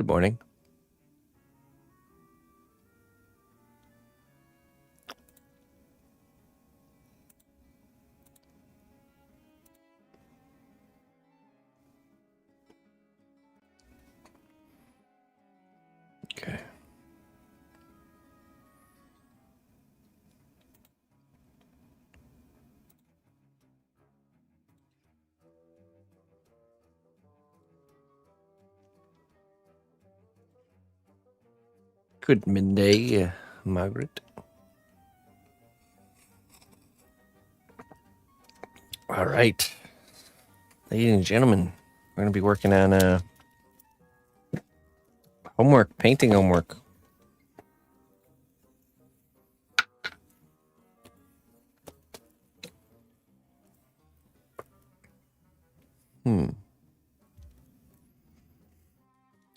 Good morning. Okay. Good midday, Margaret. All right. Ladies and gentlemen, we're going to be working on homework, painting homework.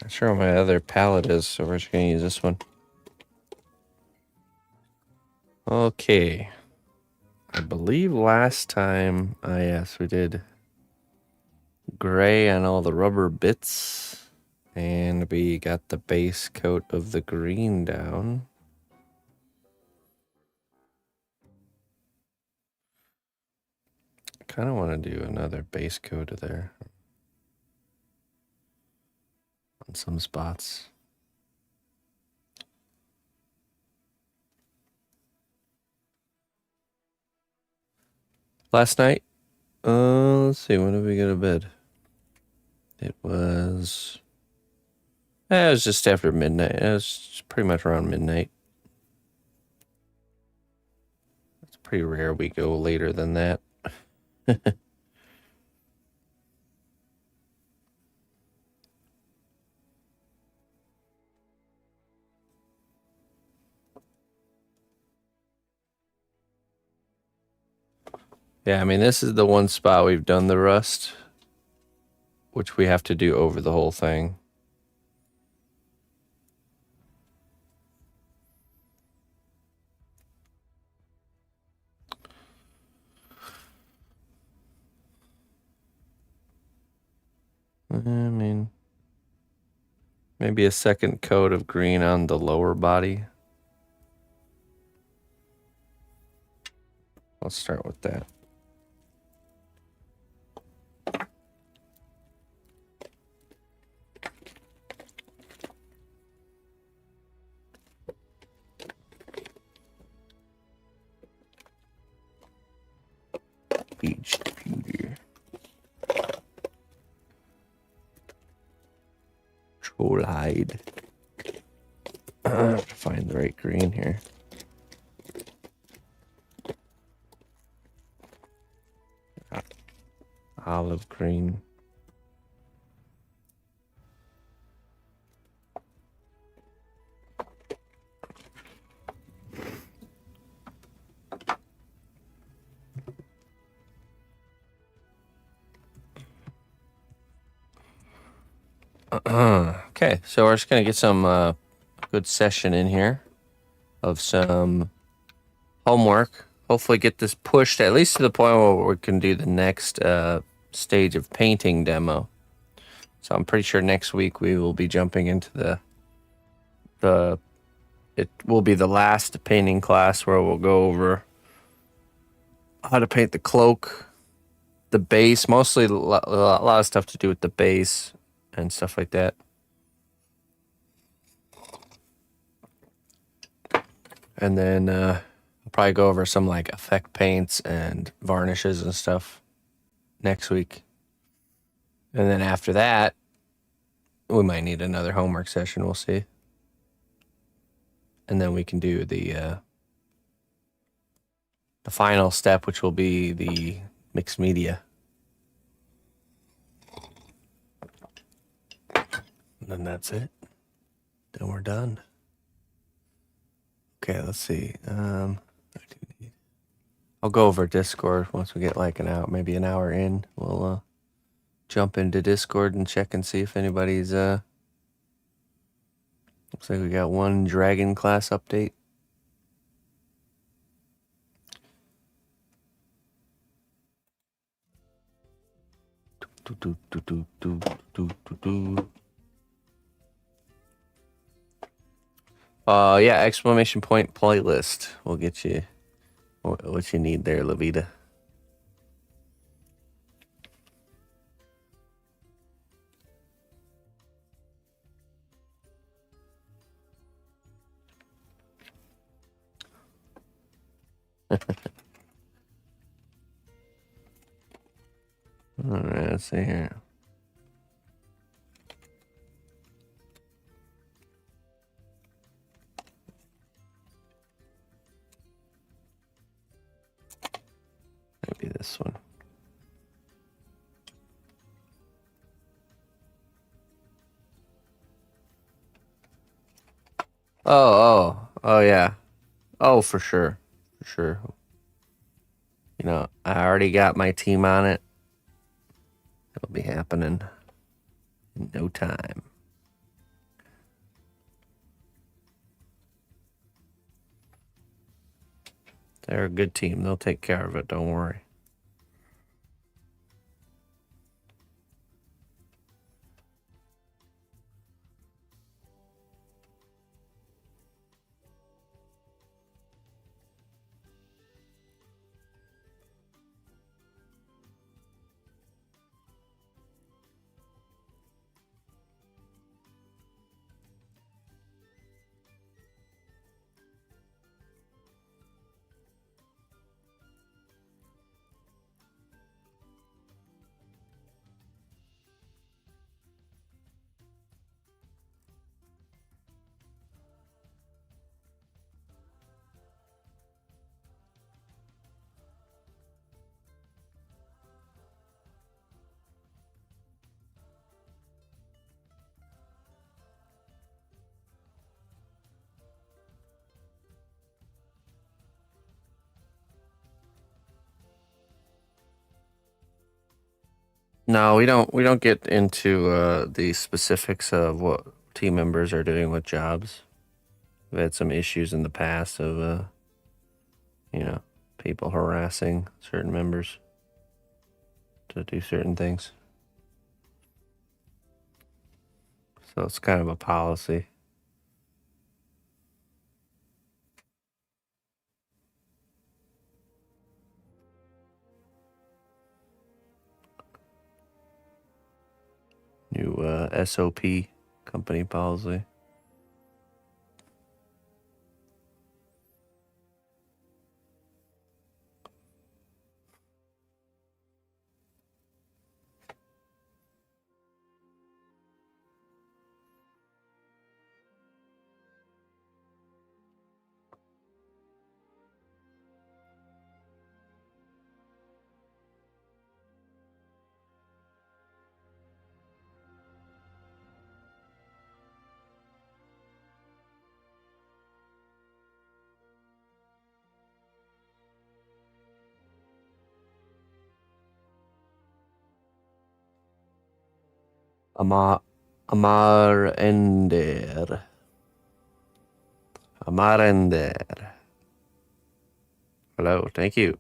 Not sure what my other palette is, so we're just going to use this one. Okay. I believe last time, yes, we did gray on all the rubber bits, and we got the base coat of the green down. I kind of want to do another base coat of there on some spots. Last night, let's see, when did we go to bed? It was just after midnight. It was pretty much around midnight. It's pretty rare we go later than that. Yeah, I mean, this is the one spot we've done the rust, which we have to do over the whole thing. I mean, maybe a second coat of green on the lower body. I'll start with that. Page computer. Troll hide. I have to find the right green here. Olive green. Okay, so we're just gonna get some good session in here of some homework. Hopefully get this pushed at least to the point where we can do the next stage of painting demo. So I'm pretty sure next week we will be jumping into it will be the last painting class where we'll go over how to paint the cloak, the base, mostly a lot of stuff to do with the base and stuff like that. And then I'll probably go over some like effect paints and varnishes and stuff next week. And then after that, we might need another homework session. We'll see. And then we can do the final step, which will be the mixed media. And then that's it. Then we're done. Okay, let's see. I'll go over Discord once we get like maybe an hour in. We'll jump into Discord and check and see if anybody's looks like we got one dragon class update. Yeah, exclamation point playlist will get you what you need there, Levita. All right, let's see here. Maybe this one. Oh, yeah. Oh, for sure. For sure. You know, I already got my team on it. It'll be happening in no time. They're a good team. They'll take care of it. Don't worry. No, we don't get into the specifics of what team members are doing with jobs. We've had some issues in the past of you know, people harassing certain members to do certain things. So it's kind of a policy. New SOP company policy. Amar Ender. Amar Ender. Hello, thank you.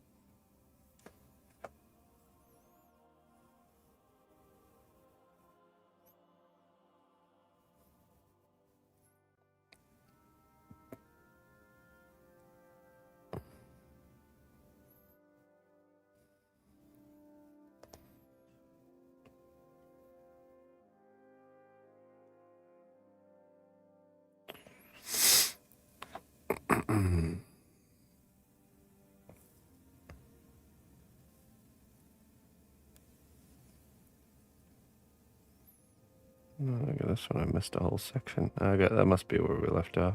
Look at this one. I missed a whole section. That must be where we left off.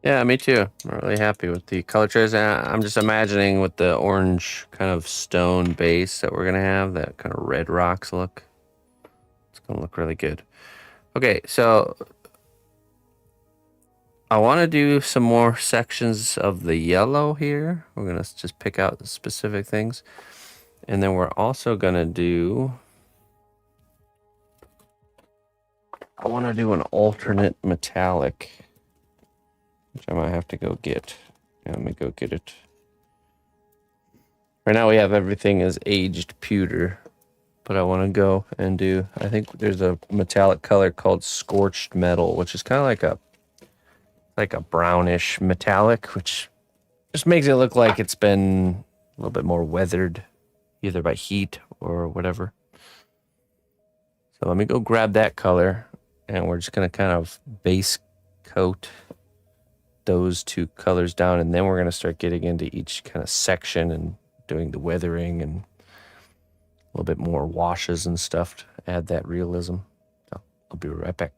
Yeah, me too. I'm really happy with the color choice. I'm just imagining with the orange kind of stone base that we're gonna have, that kind of red rocks look. It's gonna look really good. Okay, so I want to do some more sections of the yellow here. We're gonna just pick out the specific things, and then we're also gonna do. I want to do an alternate metallic, which I might have to go get. Yeah, let me go get it. Right now we have everything as aged pewter, but I want to go and do. I think there's a metallic color called scorched metal, which is kind of like a brownish metallic, which just makes it look like it's been a little bit more weathered, either by heat or whatever. So let me go grab that color, and we're just gonna kind of base coat those two colors down, and then we're gonna start getting into each kind of section and doing the weathering and a little bit more washes and stuff to add that realism. So I'll be right back.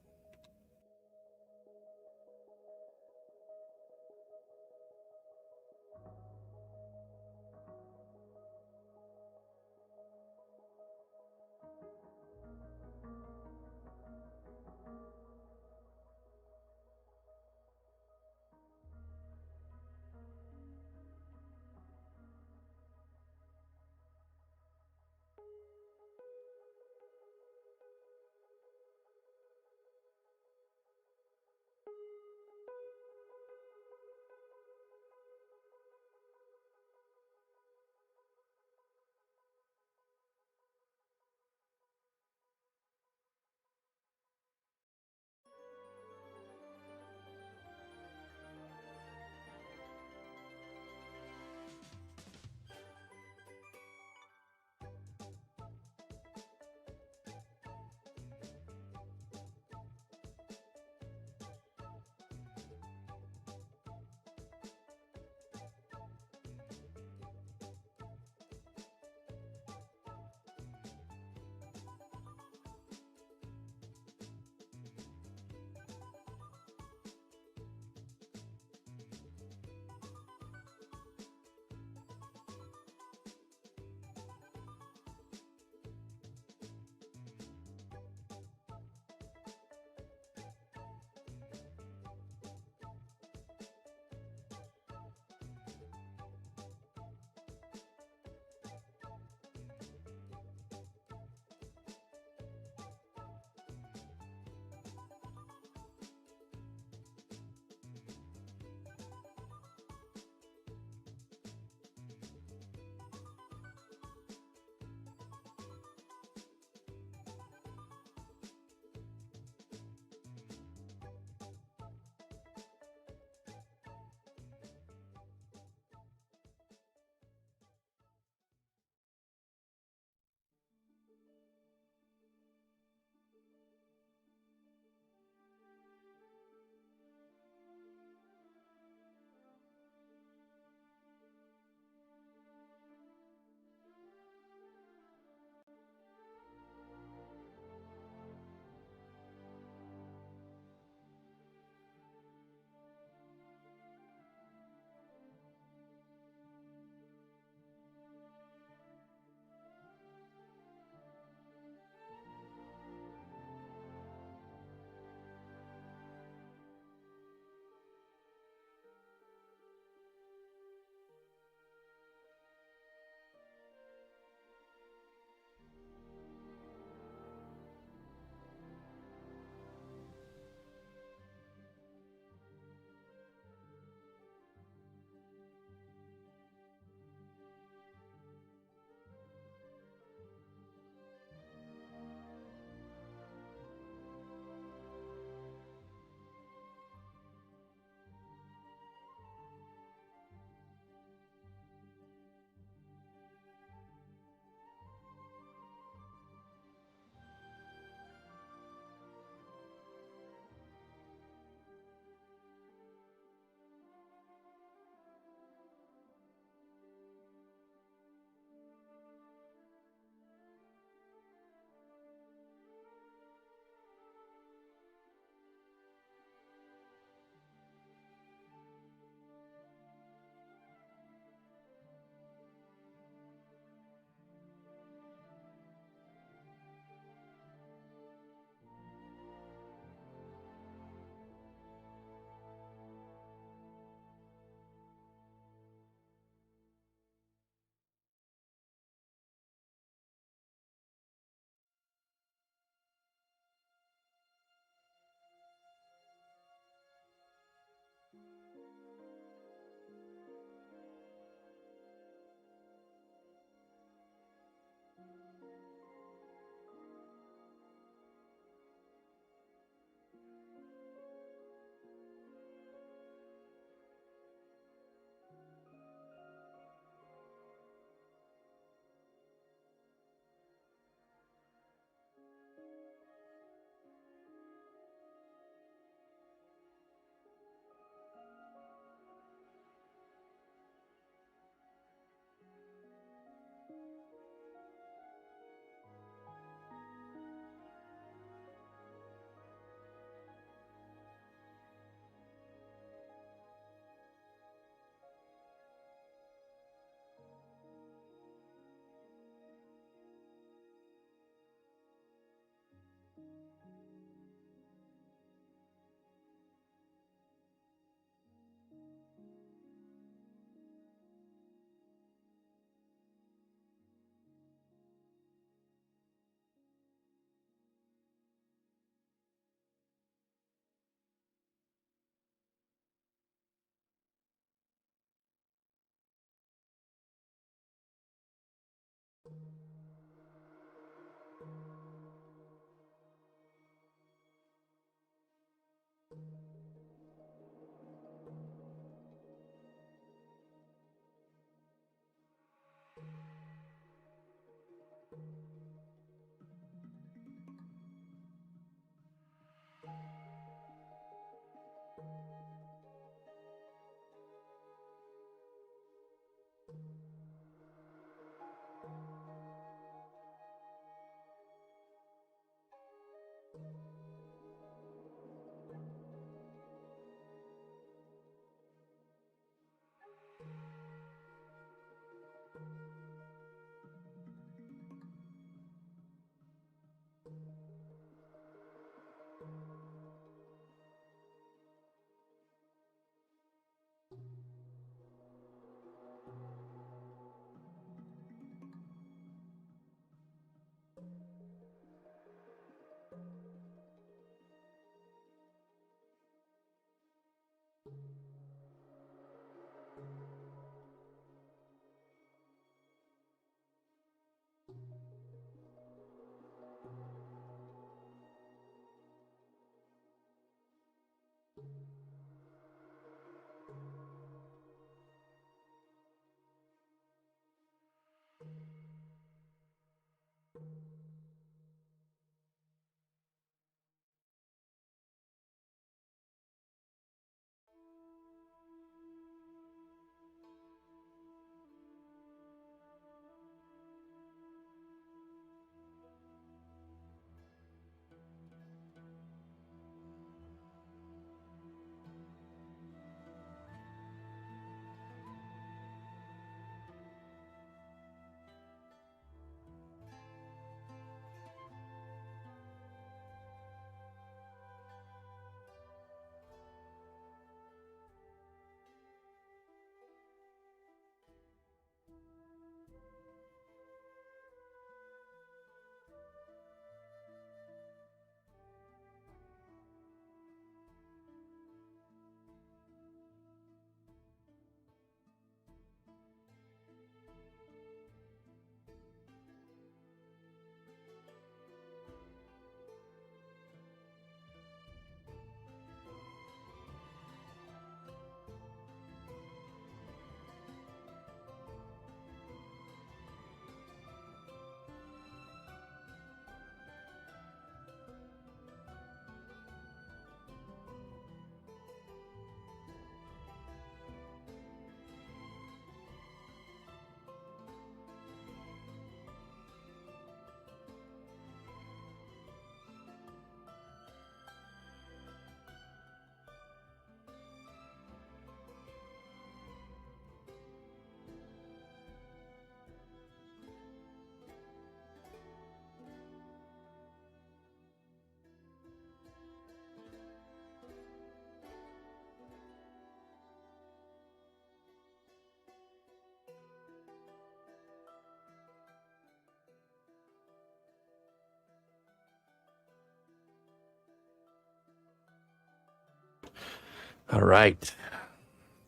All right.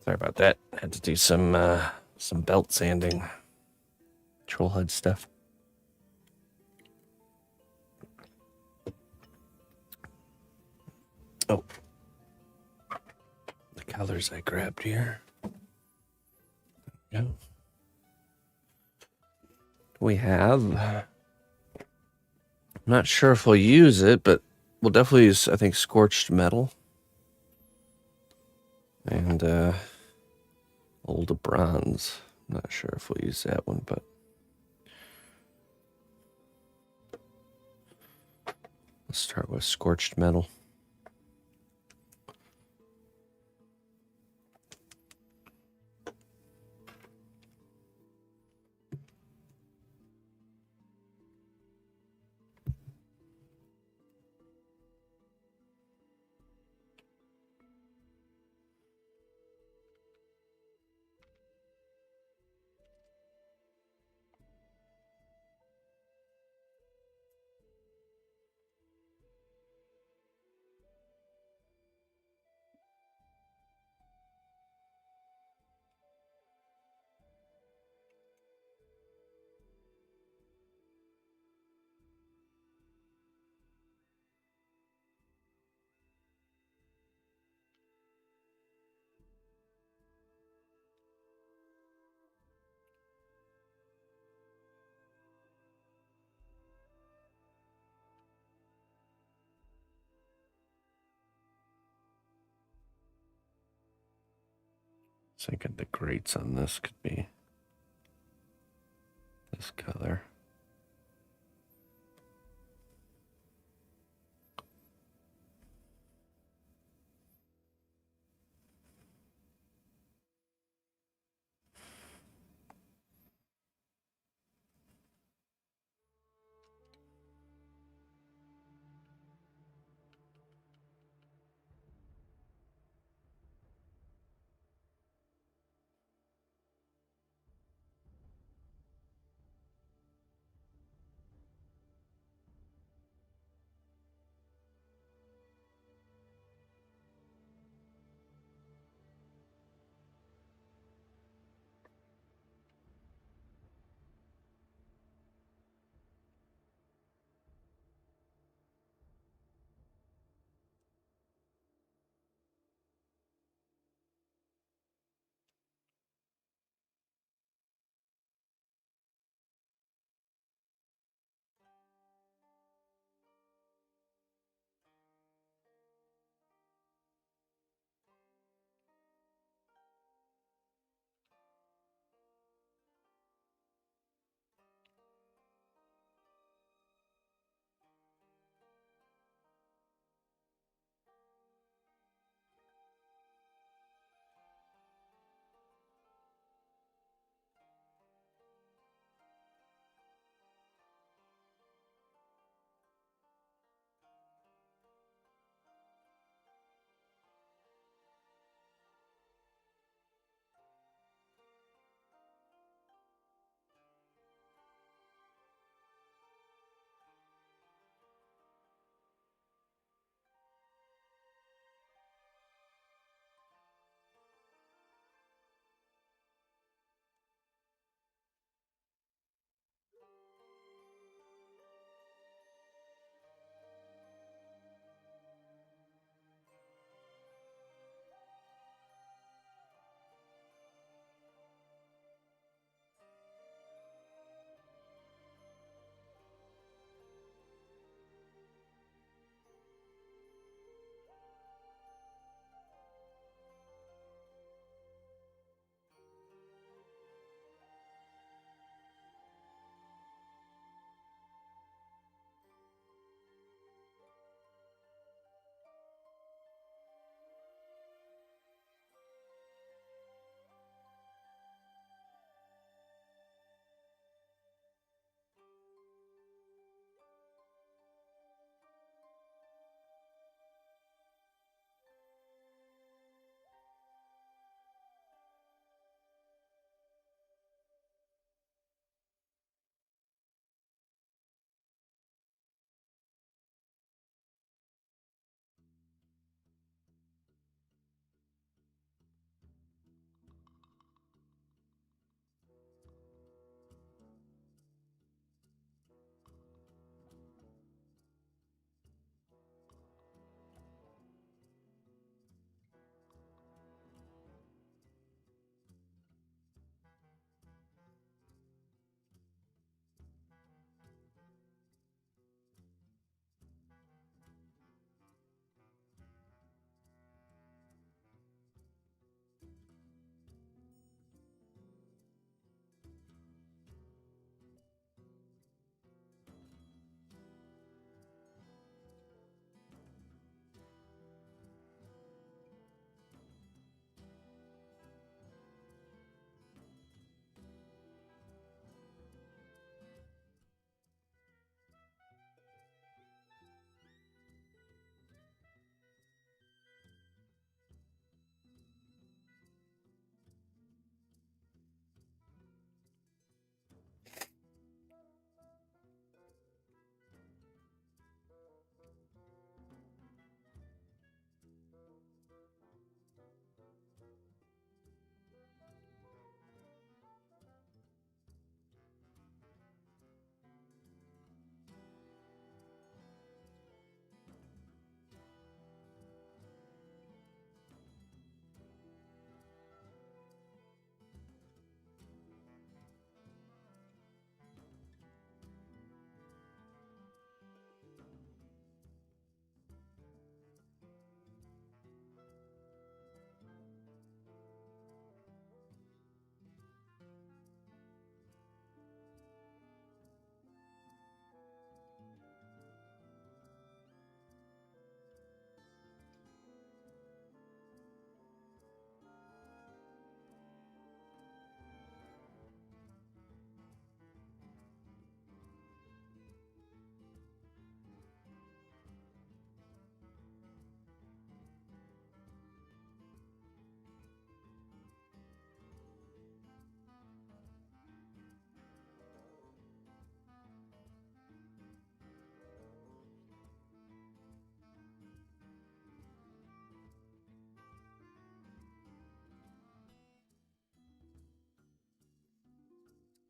Sorry about that. Had to do some belt sanding. Troll HUD stuff. Oh. The colors I grabbed here. Yeah. We have. I'm not sure if we'll use it, but we'll definitely use, I think, scorched metal. And old bronze. I'm not sure if we'll use that one, but let's start with scorched metal. Thinking the grates on this could be this color.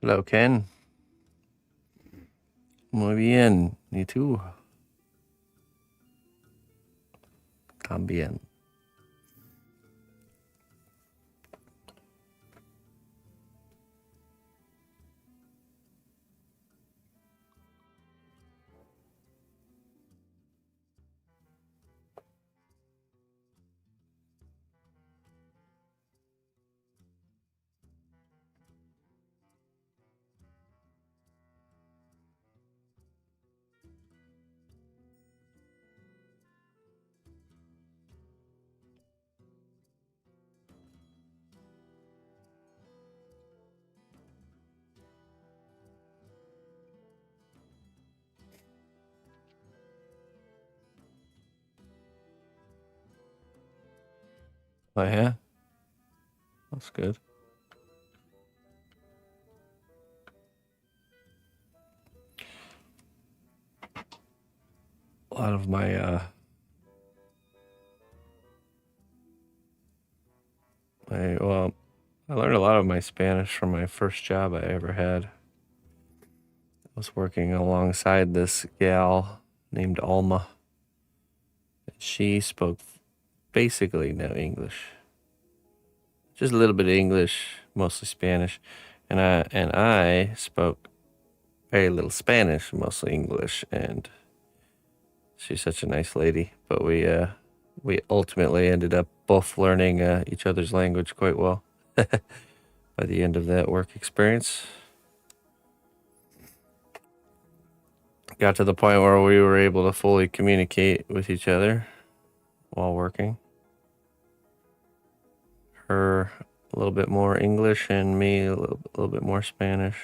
Hello, Ken. Muy bien. ¿Y tú? También. Oh, yeah? That's good. A lot of my, well, I learned a lot of my Spanish from my first job I ever had. I was working alongside this gal named Alma. She spoke basically no English, just a little bit of English, mostly Spanish, and I spoke very little Spanish, mostly English, and she's such a nice lady. But we ultimately ended up both learning each other's language quite well by the end of that work experience. Got to the point where we were able to fully communicate with each other while working. Her a little bit more English and me a little bit more Spanish.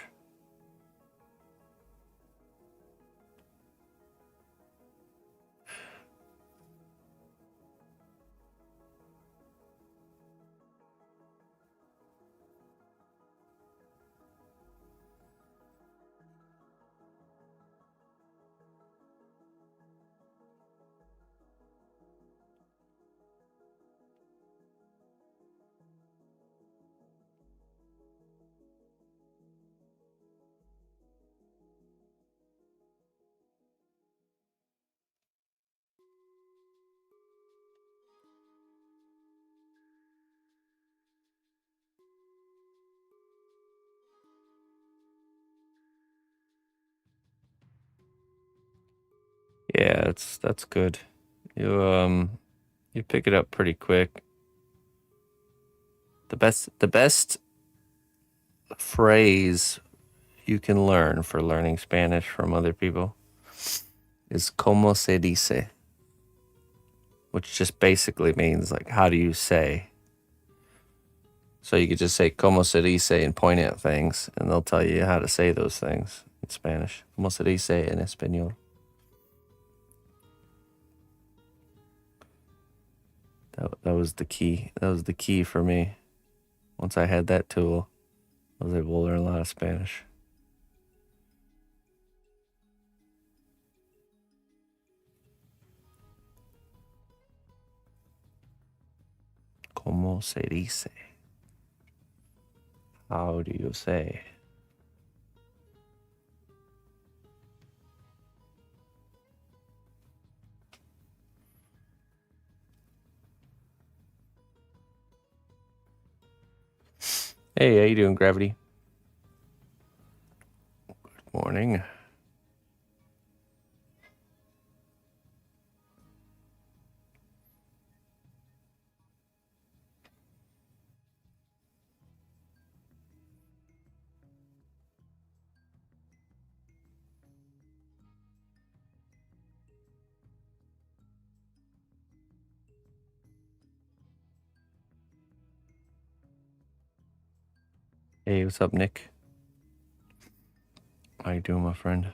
Yeah, that's good. You pick it up pretty quick. The best phrase you can learn for learning Spanish from other people is como se dice, which just basically means like how do you say. So you could just say como se dice and point at things, and they'll tell you how to say those things in Spanish. Como se dice en español. That was the key. That was the key for me. Once I had that tool, I was able to learn a lot of Spanish. Como se dice? How do you say? Hey, how you doing, Gravity? Morning. Hey, what's up, Nick? How you doing, my friend?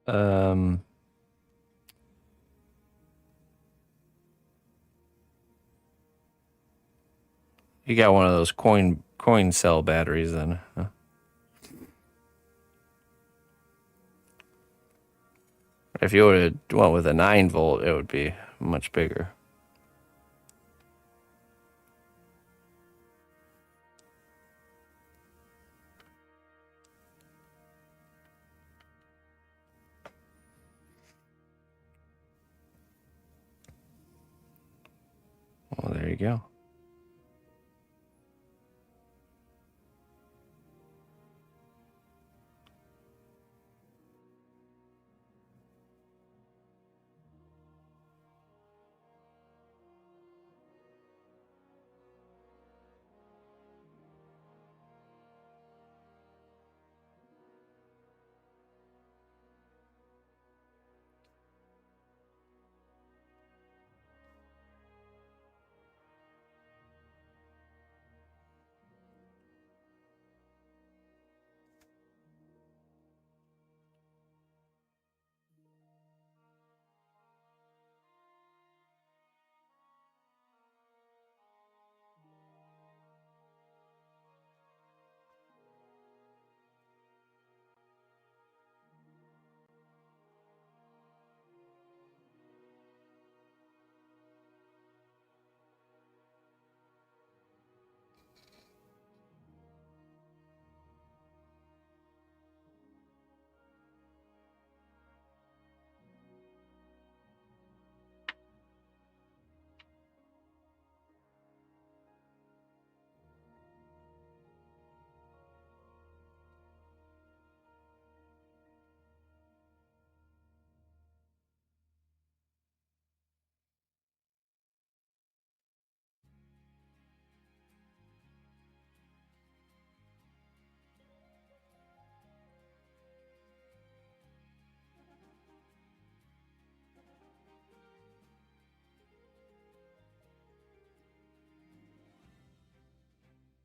Um, you got one of those coin cell batteries then. Huh? If you would have went with a 9-volt, it would be much bigger. Well, there you go.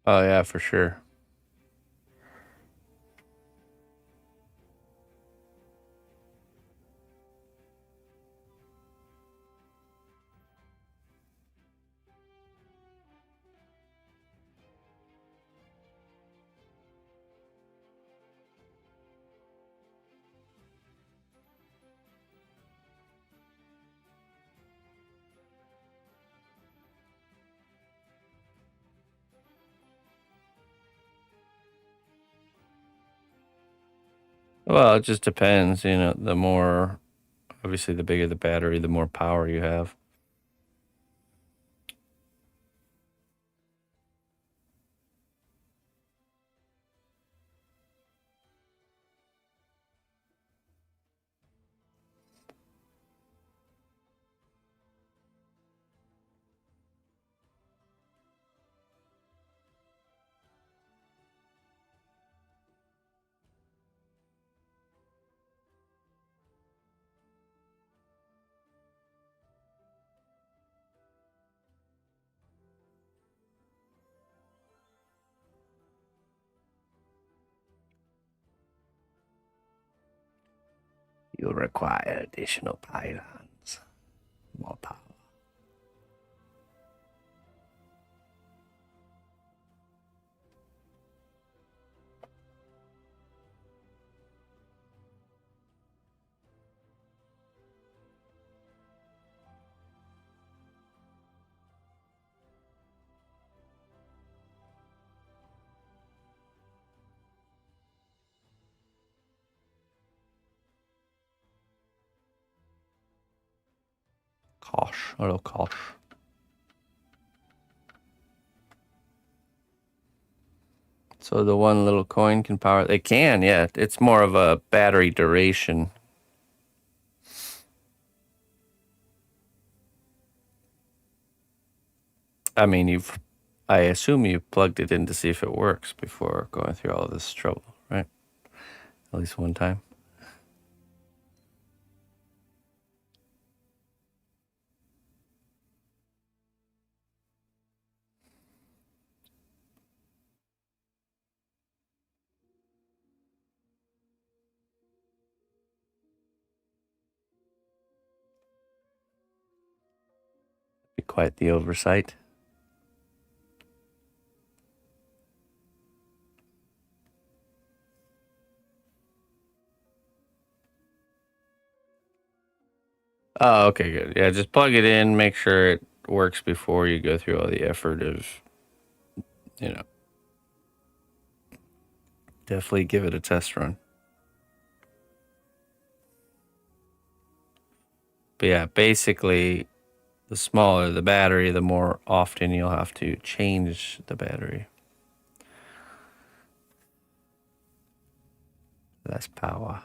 Oh yeah, for sure. Well, it just depends. You know, the more obviously the bigger the battery, the more power you have. You'll require additional pylons, more power. Kosh, a little kosh. So the one little coin can power. It can, yeah. It's more of a battery duration. I mean, I assume you plugged it in to see if it works before going through all this trouble, right? At least one time. quite the oversight. Oh, okay, good. Yeah, just plug it in, make sure it works before you go through all the effort of, you know, definitely give it a test run. But yeah, basically, the smaller the battery, the more often you'll have to change the battery. Less power.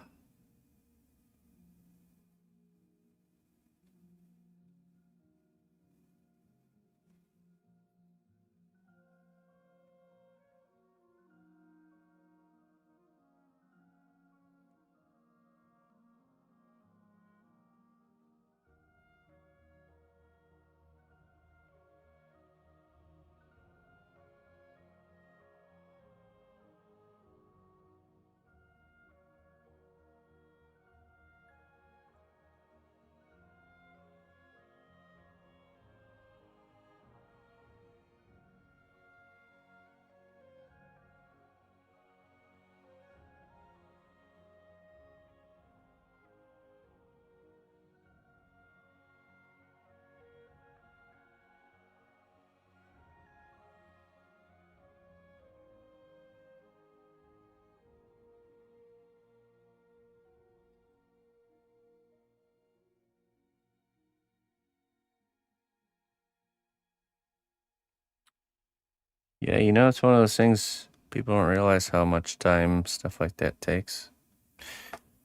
Yeah, it's one of those things people don't realize how much time stuff like that takes.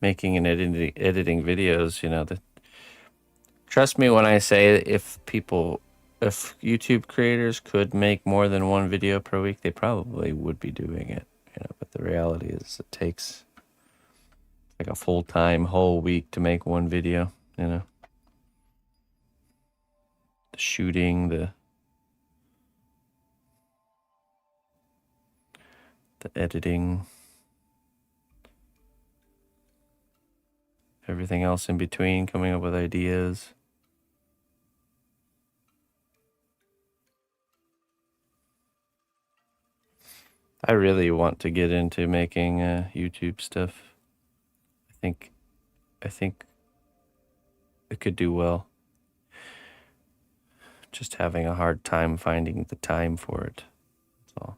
Making and editing videos, trust me when I say if YouTube creators could make more than one video per week, they probably would be doing it, but the reality is it takes like a full-time whole week to make one video, The shooting, the editing, everything else in between, coming up with ideas. I really want to get into making YouTube stuff. I think it could do well. Just having a hard time finding the time for it. That's all.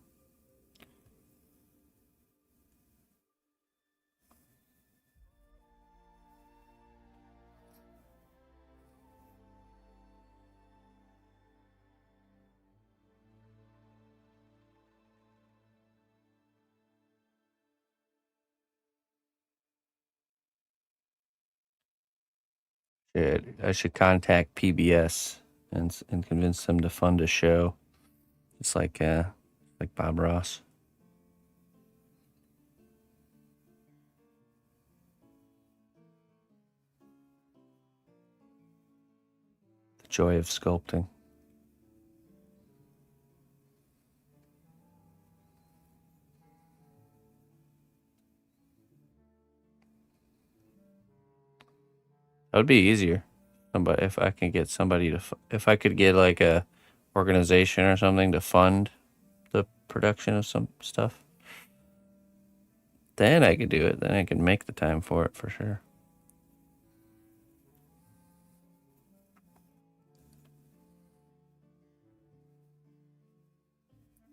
I should contact PBS and convince them to fund a show. It's like Bob Ross. The joy of sculpting. That would be easier. But if I can get somebody if I could get like a organization or something to fund the production of some stuff, then I could do it. Then I could make the time for it for sure.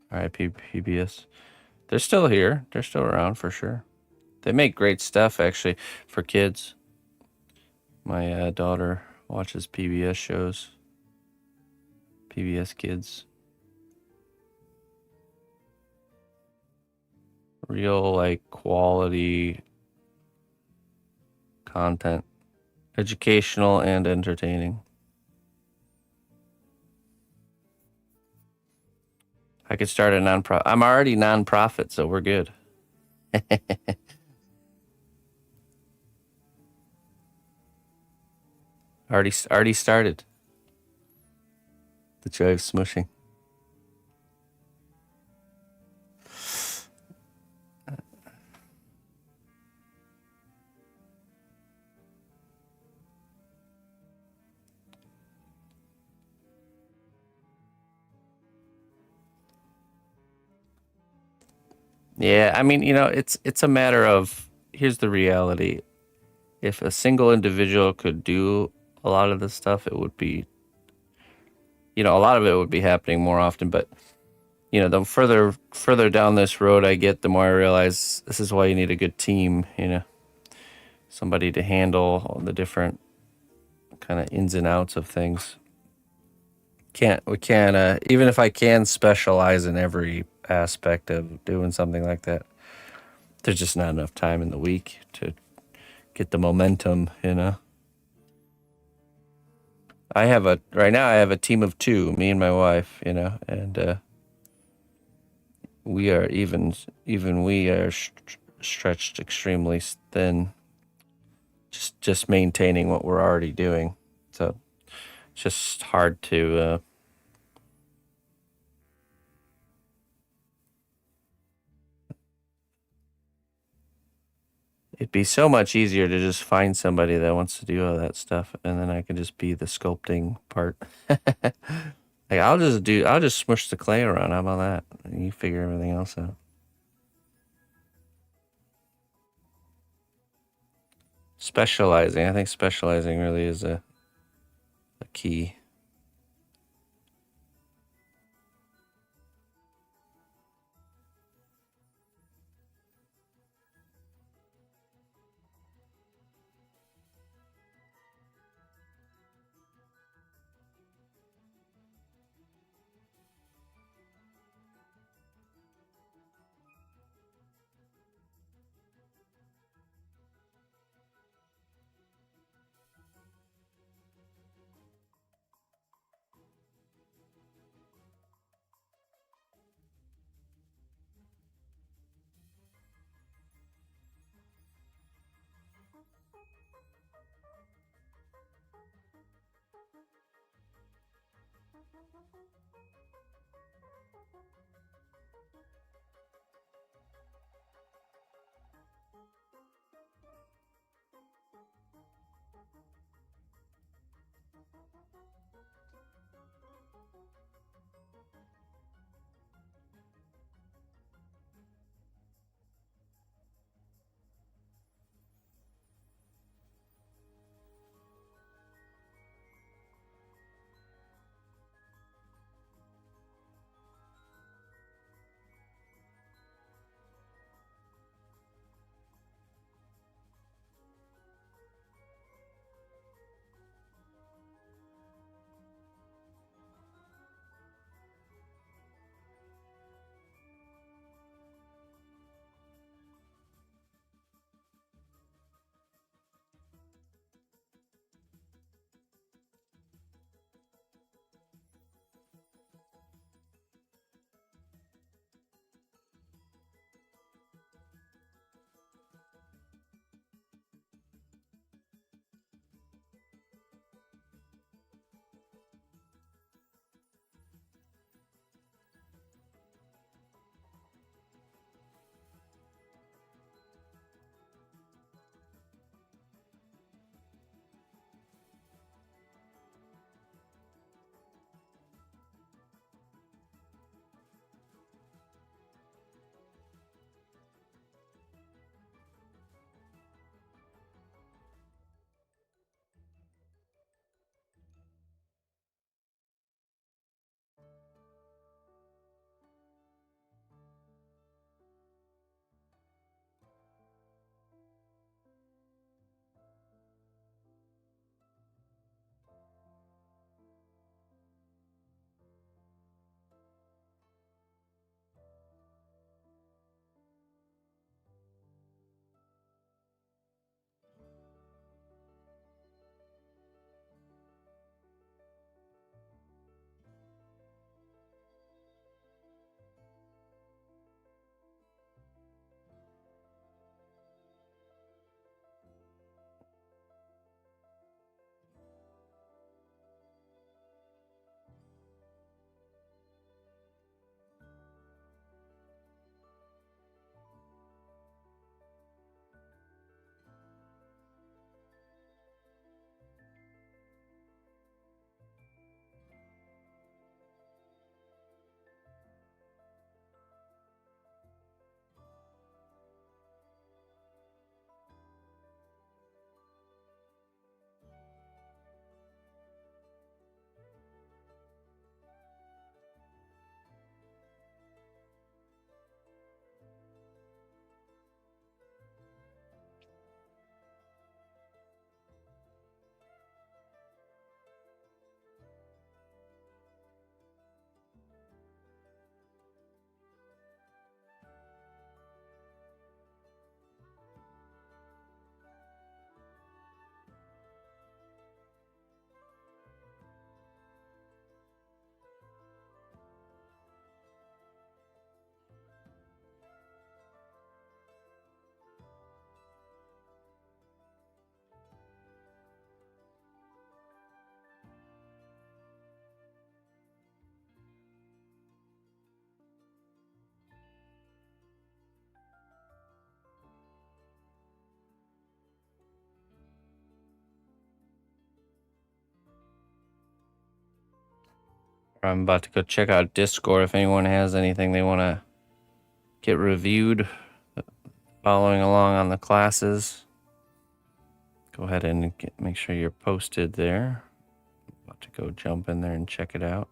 All right, PBS. They're still here. They're still around for sure. They make great stuff actually for kids. My daughter watches PBS shows. PBS Kids. Real like quality content. Educational and entertaining. I could start a nonprofit. I'm already nonprofit, so we're good. already started. The joy of smushing. Yeah, I mean, it's a matter of here's the reality. If a single individual could do a lot of this stuff, it would be, a lot of it would be happening more often. But the further down this road I get, the more I realize this is why you need a good team. Somebody to handle all the different kind of ins and outs of things. Can't we can't Even if I can specialize in every aspect of doing something like that, there's just not enough time in the week to get the momentum. Right now I have a team of two, me and my wife, and we are even we are stretched extremely thin, just maintaining what we're already doing. So it's just hard to it'd be so much easier to just find somebody that wants to do all that stuff, and then I can just be the sculpting part. Like I'll just smush the clay around. How about that? And you figure everything else out. Specializing, I think specializing really is a key. I'm about to go check out Discord if anyone has anything they want to get reviewed following along on the classes. Go ahead and make sure you're posted there. I'm about to go jump in there and check it out.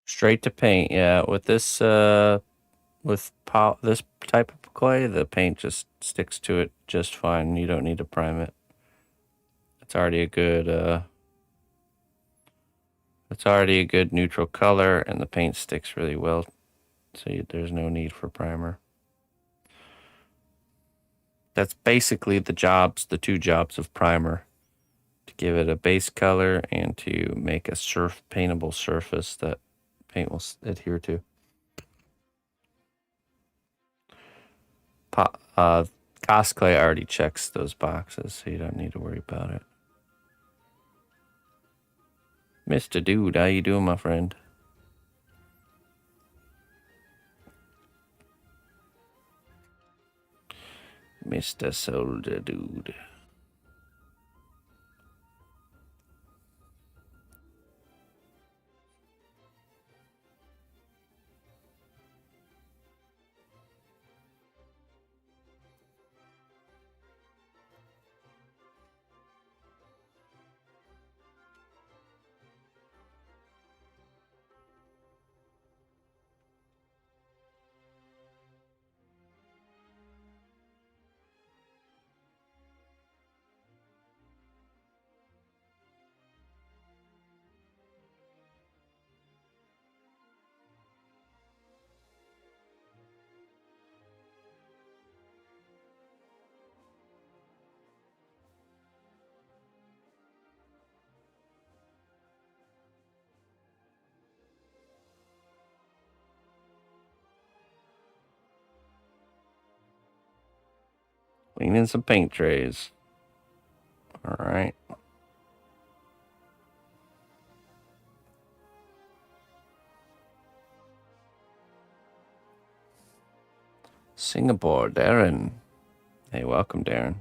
Straight to paint, yeah. With this this type of clay, the paint just sticks to it just fine. You don't need to prime it. It's already a good neutral color, and the paint sticks really well, so there's no need for primer. That's basically the two jobs of primer: to give it a base color and to make a paintable surface that paint will adhere to. Cos clay already checks those boxes, so you don't need to worry about it. Mr. Dude, how you doing, my friend? Mr. Soldier Dude. Cleaning some paint trays. All right. Singapore, Darren. Hey, welcome, Darren.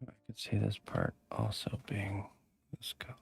I could see this part also being this color.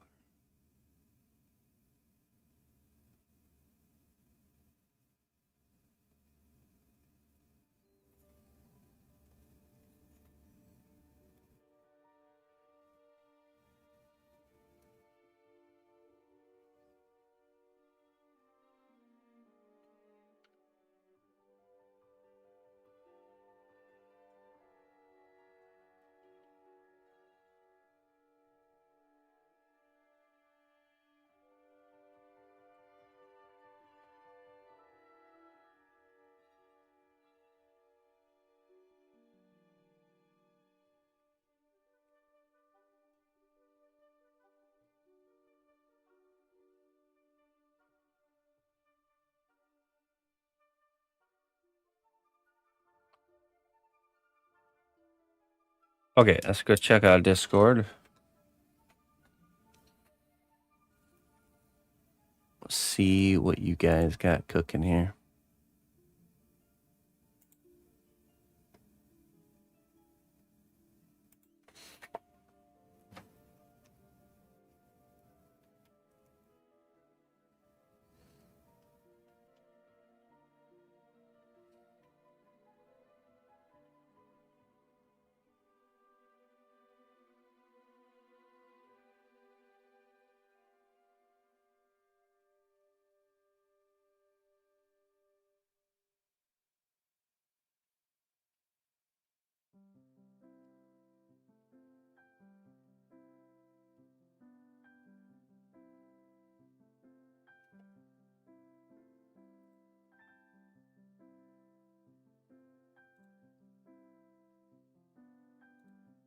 Okay, let's go check out Discord. See what you guys got cooking here.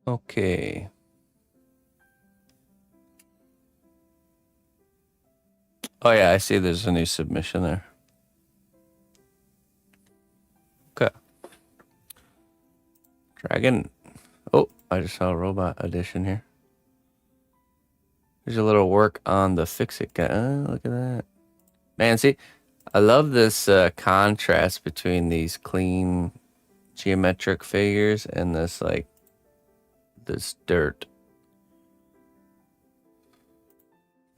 Okay. Oh yeah, I see there's a new submission there. Okay. Dragon. Oh, I just saw a robot edition here. There's a little work on the fix-it guy. Oh, look at that. Man, see, I love this contrast between these clean geometric figures and this, like, this dirt.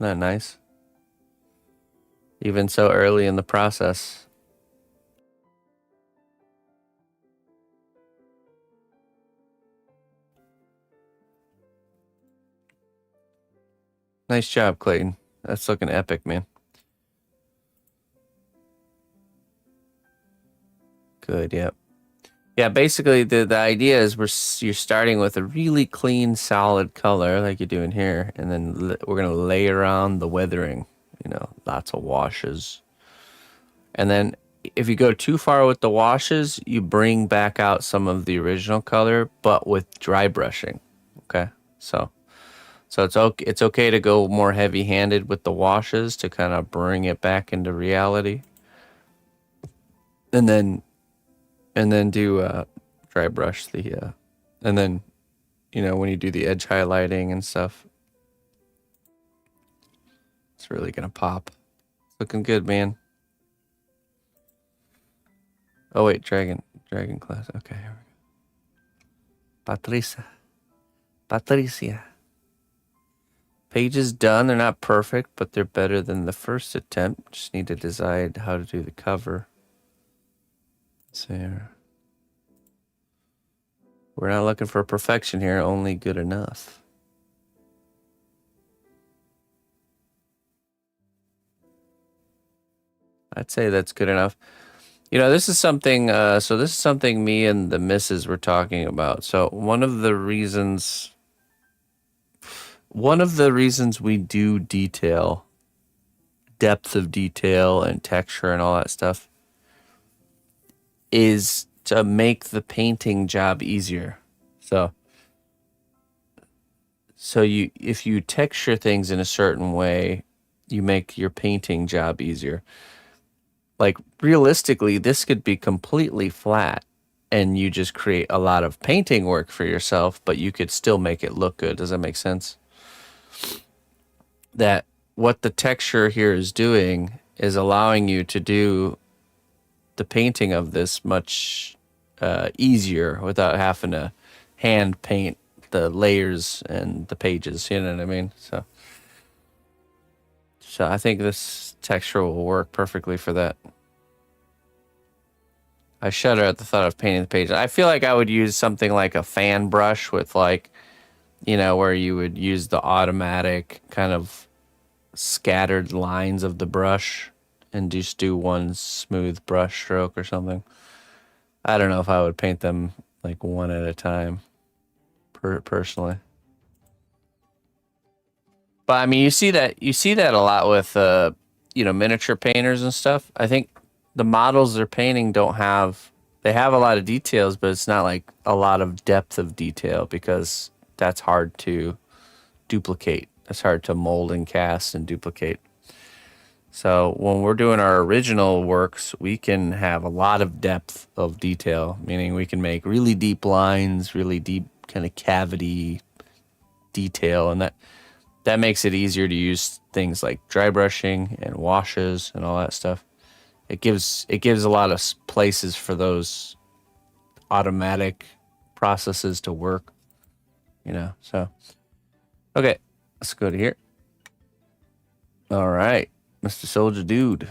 Isn't that nice? Even so early in the process. Nice job, Clayton. That's looking epic, man. Good, yep. Yeah, basically the idea is you're starting with a really clean, solid color like you're doing here, and then we're gonna layer on the weathering. You know, lots of washes, and then if you go too far with the washes, you bring back out some of the original color, but with dry brushing. Okay, so it's okay to go more heavy-handed with the washes to kind of bring it back into reality, and then do dry brush the and then, you know, when you do the edge highlighting and stuff, it's really gonna pop. It's looking good, man. Oh wait, dragon class. Okay, here we go. Patricia. Pages done. They're not perfect, but they're better than the first attempt. Just need to decide how to do the cover. There. We're not looking for perfection here, only good enough. I'd say that's good enough. You know, this is something, this is something me and the missus were talking about. So one of the reasons we do detail, depth of detail and texture and all that stuff, is to make the painting job easier. So if you texture things in a certain way, you make your painting job easier. Like, realistically, this could be completely flat and you just create a lot of painting work for yourself, but you could still make it look good. Does that make sense? That what the texture here is doing is allowing you to do the painting of this much easier without having to hand paint the layers and the pages. You know what I mean? So I think this texture will work perfectly for that. I shudder at the thought of painting the pages. I feel like I would use something like a fan brush with, like, you know, where you would use the automatic kind of scattered lines of the brush and just do one smooth brush stroke or something. I don't know if I would paint them like one at a time, personally. But I mean, you see that a lot with you know, miniature painters and stuff. I think the models they're painting they have a lot of details, but it's not like a lot of depth of detail, because that's hard to duplicate. It's hard to mold and cast and duplicate. So when we're doing our original works, we can have a lot of depth of detail, meaning we can make really deep lines, really deep kind of cavity detail, and that makes it easier to use things like dry brushing and washes and all that stuff. It gives a lot of places for those automatic processes to work, So, okay, let's go to here. All right, Mr. Soldier Dude.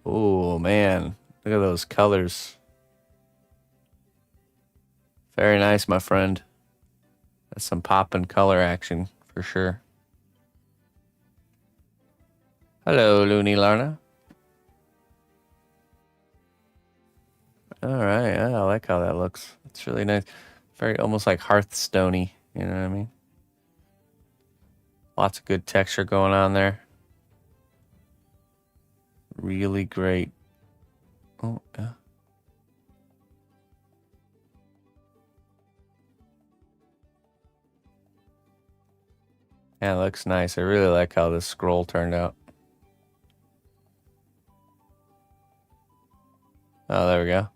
Oh man, look at those colors. Very nice, my friend. That's some pop and color action for sure. Hello, Looney Larna. All right, yeah, I like how that looks. It's really nice. Very almost like Hearthstone-y, you know what I mean? Lots of good texture going on there. Really great. Oh, yeah. Yeah, it looks nice. I really like how this scroll turned out. Oh, there we go.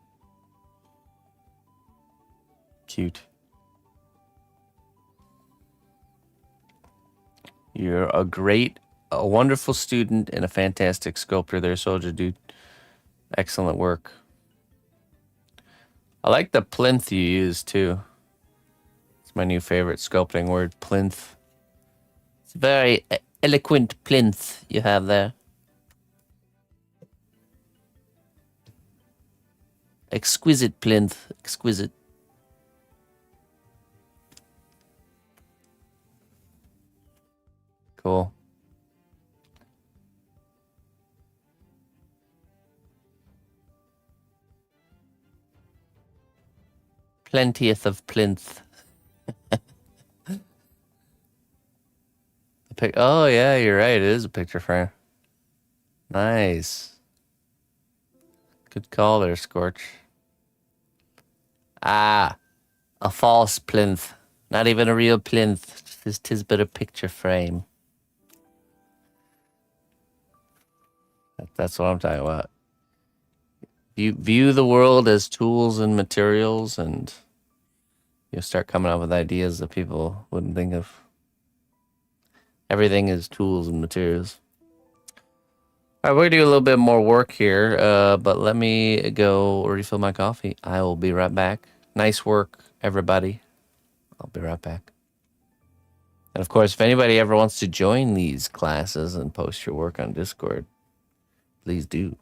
Cute. You're a wonderful student and a fantastic sculptor there, Soldier Dude. Excellent work. I like the plinth you use too. It's my new favorite sculpting word, plinth. It's a very eloquent plinth you have there. Exquisite plinth. Exquisite. Cool. Plenteeth of plinth. Oh, yeah, you're right. It is a picture frame. Nice. Good call there, Scorch. Ah, a false plinth. Not even a real plinth. Tis but a picture frame. That's what I'm talking about. You view the world as tools and materials, and you'll start coming up with ideas that people wouldn't think of. Everything is tools and materials. All right, we're gonna do a little bit more work here, but let me go refill my coffee. I will be right back. Nice work, everybody. I'll be right back. And of course, if anybody ever wants to join these classes and post your work on Discord, please do.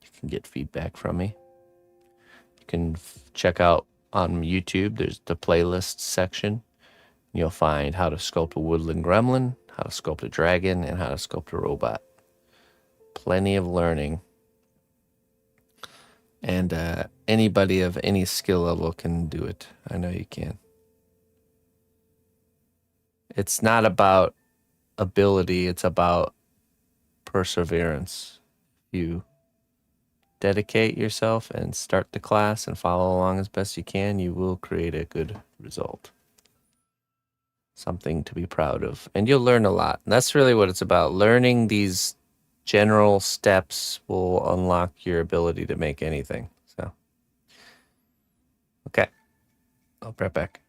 You can get feedback from me. You can check out on YouTube, there's the playlists section. You'll find how to sculpt a woodland gremlin, how to sculpt a dragon, and how to sculpt a robot. Plenty of learning. And anybody of any skill level can do it. I know you can. It's not about ability, it's about perseverance. You dedicate yourself and start the class and follow along as best you can, you will create a good result. Something to be proud of. And you'll learn a lot. And that's really what it's about. Learning these general steps will unlock your ability to make anything. So, okay. I'll be right back.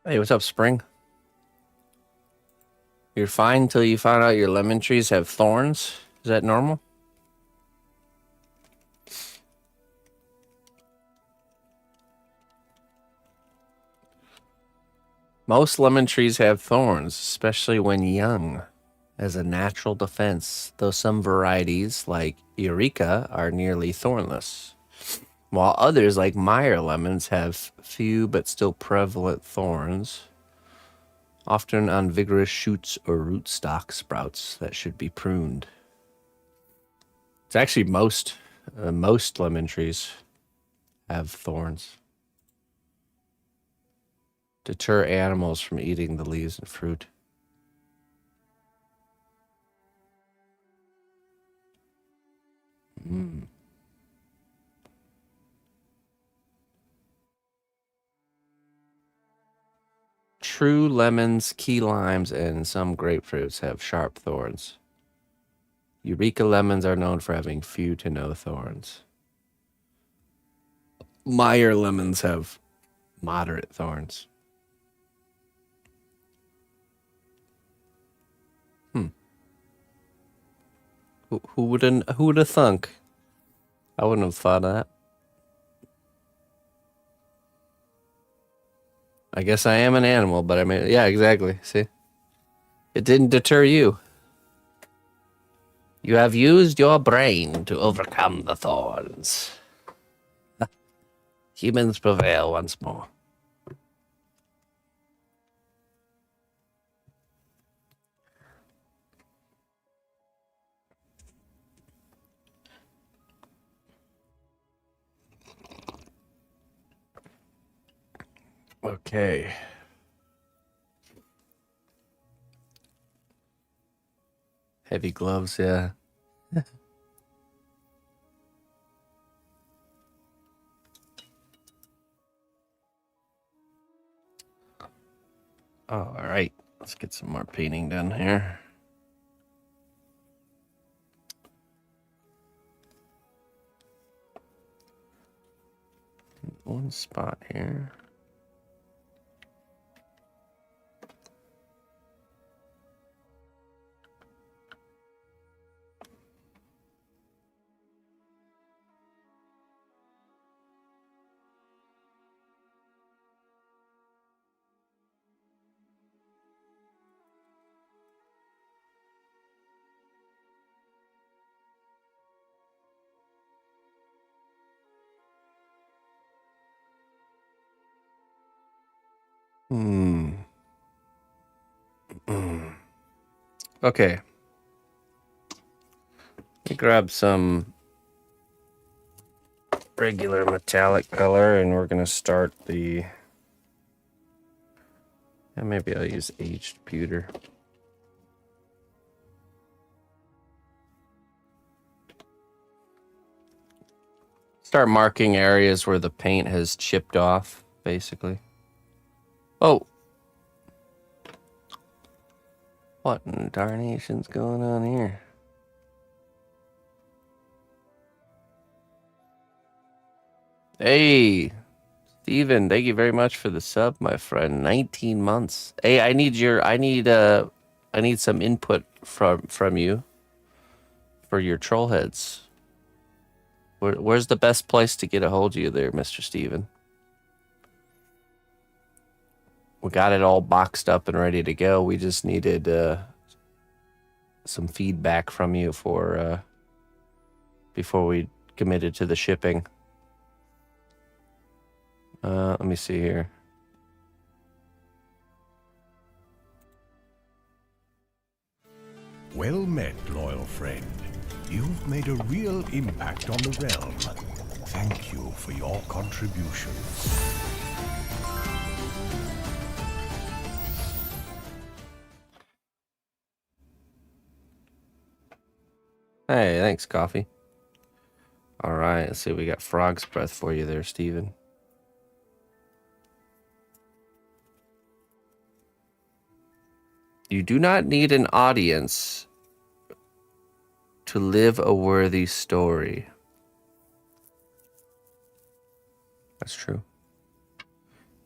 Hey, what's up, Spring? You're fine until you found out your lemon trees have thorns? Is that normal? Most lemon trees have thorns, especially when young, as a natural defense, though some varieties, like Eureka, are nearly thornless, while others, like Meyer lemons, have few but still prevalent thorns, often on vigorous shoots or rootstock sprouts that should be pruned. It's actually most lemon trees have thorns. Deter animals from eating the leaves and fruit. Mm. True lemons, key limes, and some grapefruits have sharp thorns. Eureka lemons are known for having few to no thorns. Meyer lemons have moderate thorns. Who would have thunk? I wouldn't have thought of that. I guess I am an animal, but I mean, yeah, exactly. See, it didn't deter you. You have used your brain to overcome the thorns. Humans prevail once more. Okay. Heavy gloves, yeah. Oh, all right. Let's get some more painting done here. One spot here. Okay. Let me grab some regular metallic color and we're going to start the... And maybe I'll use aged pewter. Start marking areas where the paint has chipped off, basically. Oh! What in darnation's going on here? Hey! Steven, thank you very much for the sub, my friend. 19 months. Hey, I need some input from you for your troll heads. Where's the best place to get a hold of you there, Mr. Steven? We got it all boxed up and ready to go. We just needed some feedback from you for before we committed to the shipping. Let me see here. Well met, loyal friend. You've made a real impact on the realm. Thank you for your contribution. Hey, thanks, coffee. All right, let's see. We got frog's breath for you there, Steven. You do not need an audience to live a worthy story. That's true.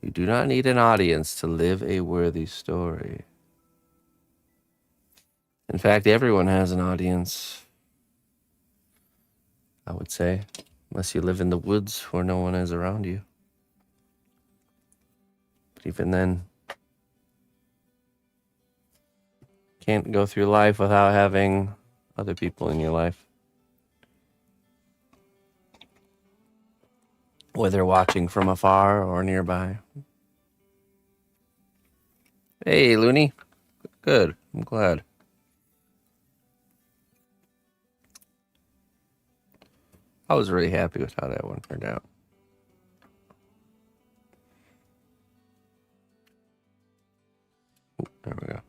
You do not need an audience to live a worthy story. In fact, everyone has an audience, I would say, unless you live in the woods where no one is around you. But even then, can't go through life without having other people in your life. Whether watching from afar or nearby. Hey, Looney. Good. I'm glad. I was really happy with how that one turned out. Ooh, there we go.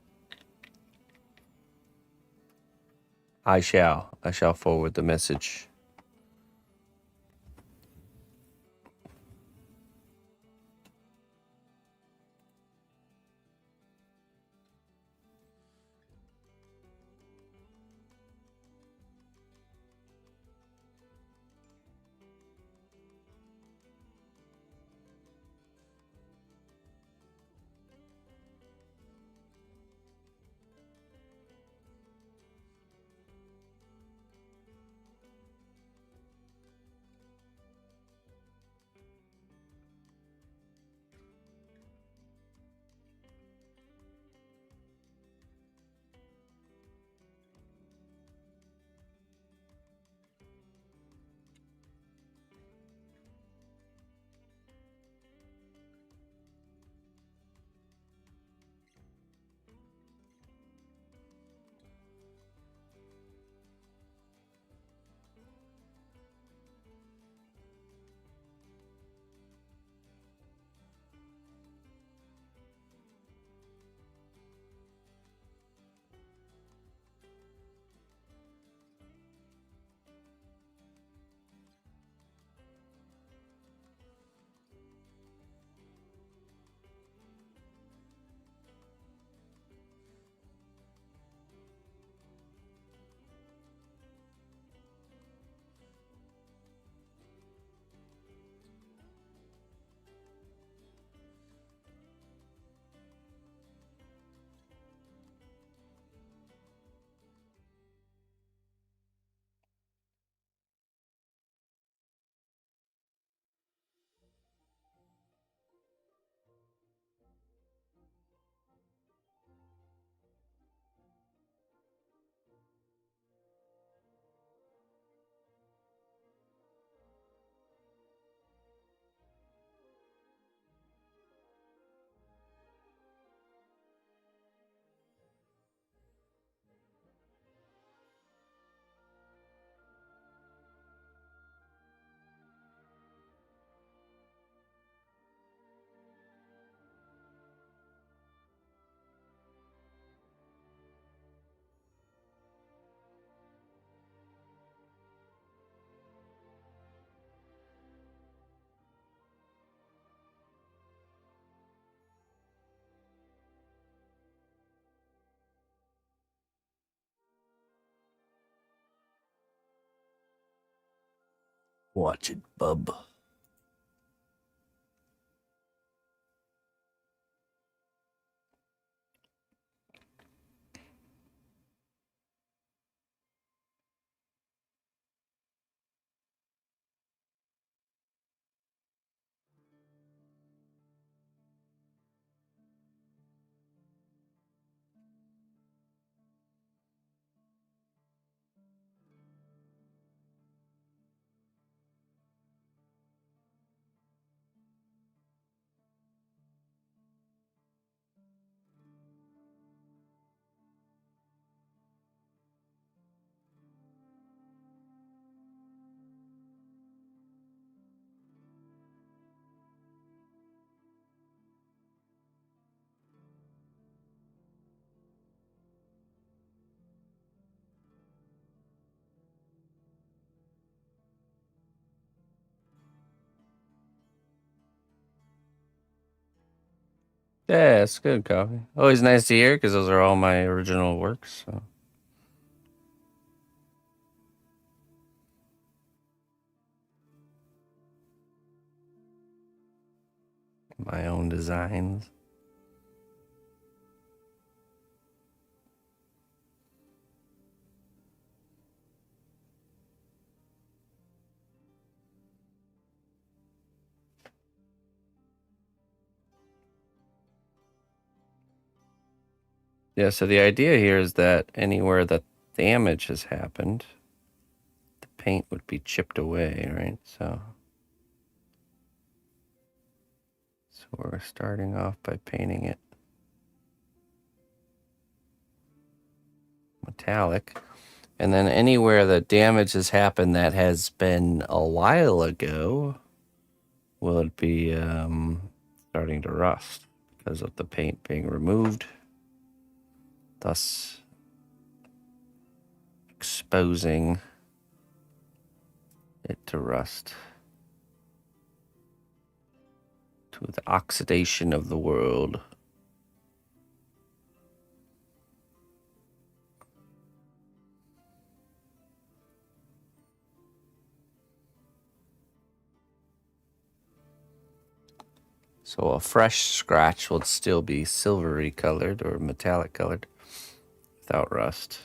I shall forward the message. Watch it, bub. Yeah, it's good coffee. Always nice to hear because those are all my original works. So. my own designs. Yeah, so the idea here is that anywhere that damage has happened, the paint would be chipped away, right? So we're starting off by painting it metallic. And then anywhere that damage has happened that has been a while ago will it be starting to rust because of the paint being removed, thus exposing it to rust, to the oxidation of the world. So a fresh scratch will still be silvery colored or metallic colored without rust.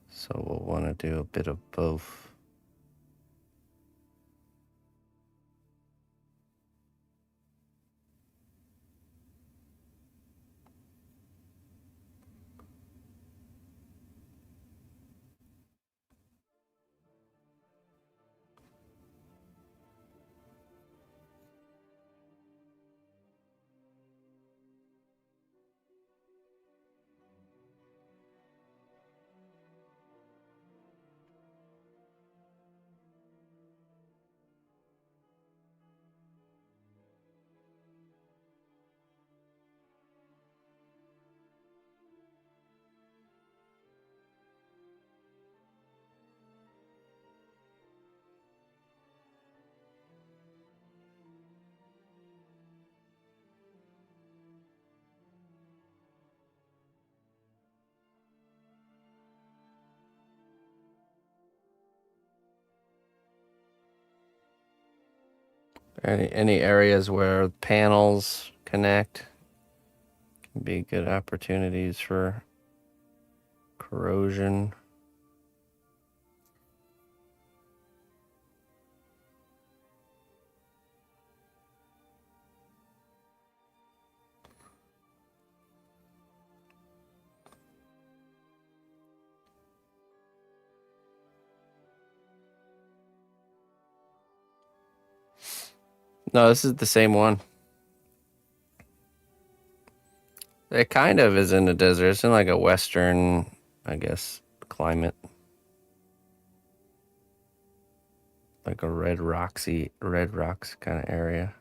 So we'll want to do a bit of both. Any areas where panels connect can be good opportunities for corrosion. No, this is the same one. It kind of is in the desert. It's in like a western, I guess, climate. Like a red rocks kind of area.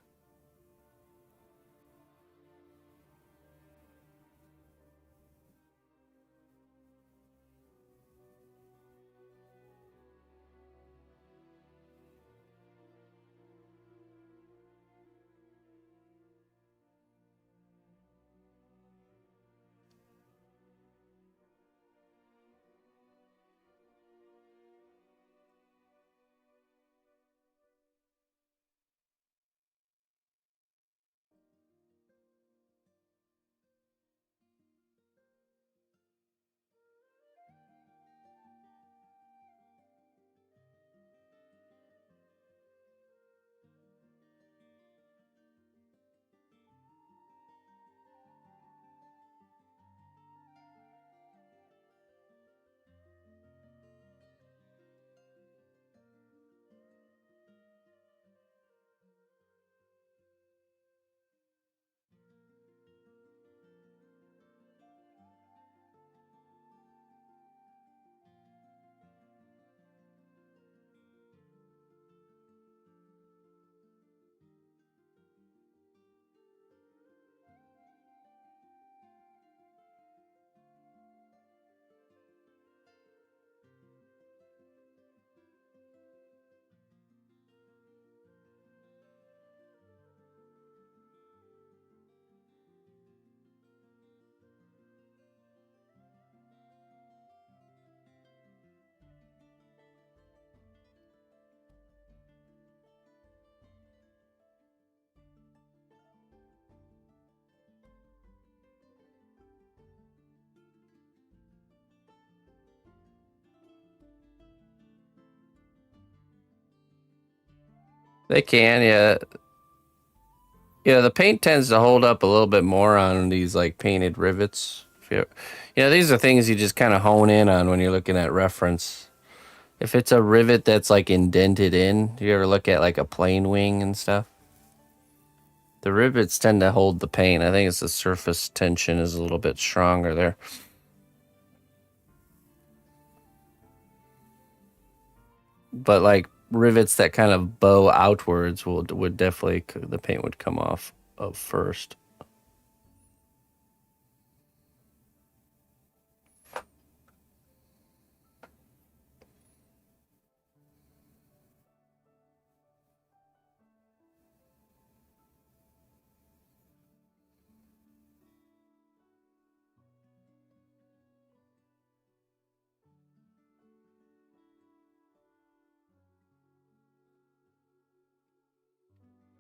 They can, yeah. Yeah, the paint tends to hold up a little bit more on these like painted rivets. These are things you just kind of hone in on when you're looking at reference. If it's a rivet that's like indented in, do you ever look at like a plane wing and stuff? The rivets tend to hold the paint. I think it's the surface tension is a little bit stronger there. But like rivets that kind of bow outwards would definitely, the paint would come off of first.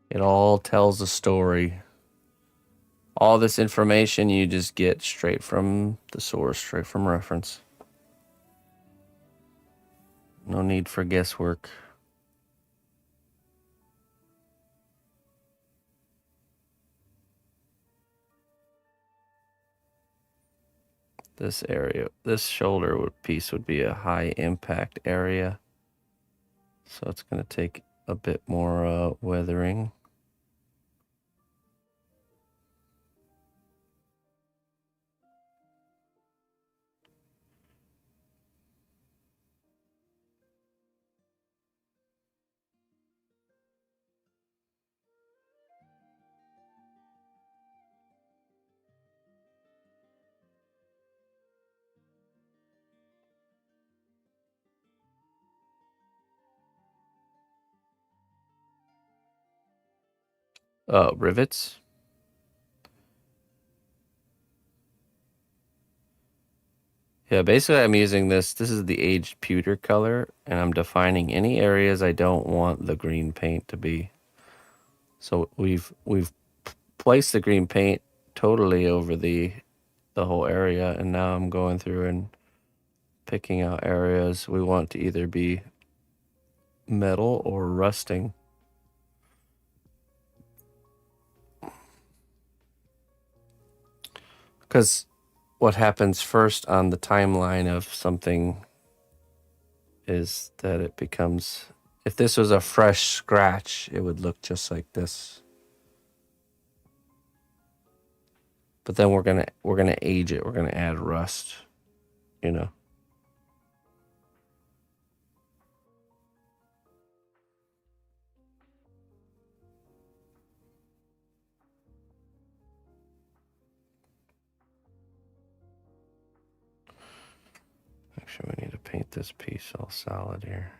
It all tells a story. All this information you just get straight from the source, straight from reference. No need for guesswork. This area, this shoulder piece would be a high impact area. So it's going to take a bit more weathering. Rivets. Yeah, basically I'm using this. This is the aged pewter color, and I'm defining any areas I don't want the green paint to be. So we've placed the green paint totally over the whole area, and now I'm going through and picking out areas we want to either be metal or rusting. Because what happens first on the timeline of something is that it becomes, if this was a fresh scratch, it would look just like this. But then we're gonna age it. We're gonna add rust, you know. Actually, we need to paint this piece all solid here.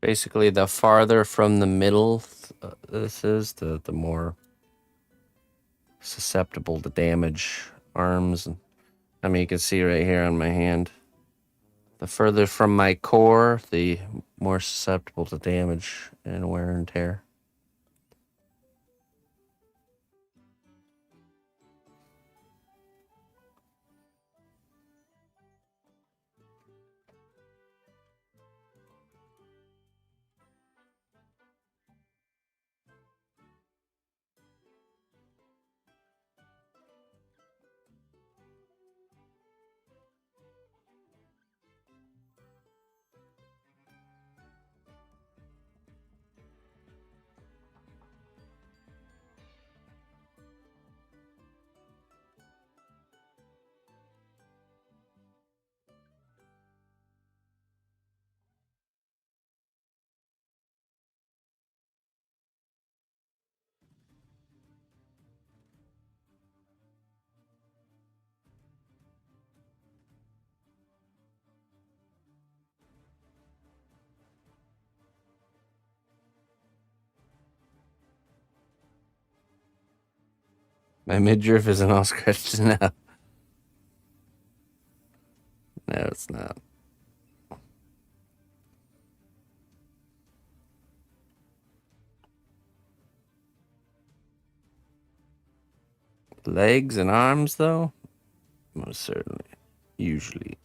Basically, the farther from the middle this is, the more susceptible to damage. Arms, I mean, you can see right here on my hand. The further from my core, the more susceptible to damage and wear and tear. My midriff isn't all scratched now. No, it's not. Legs and arms, though? Most certainly. Usually.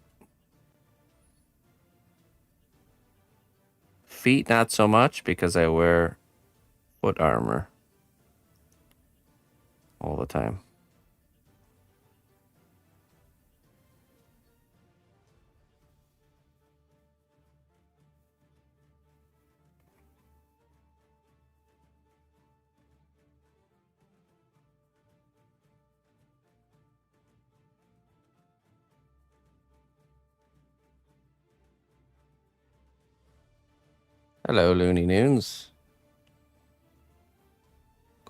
Feet, not so much, because I wear foot armor all the time. Hello, Looney Noons.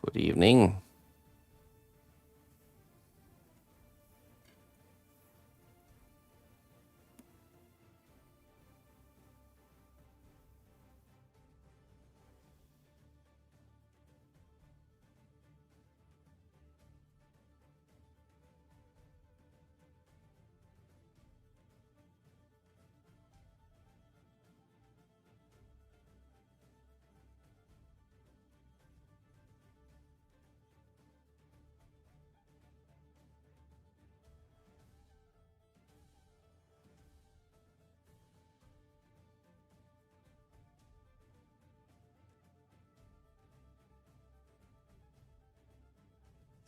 Good evening.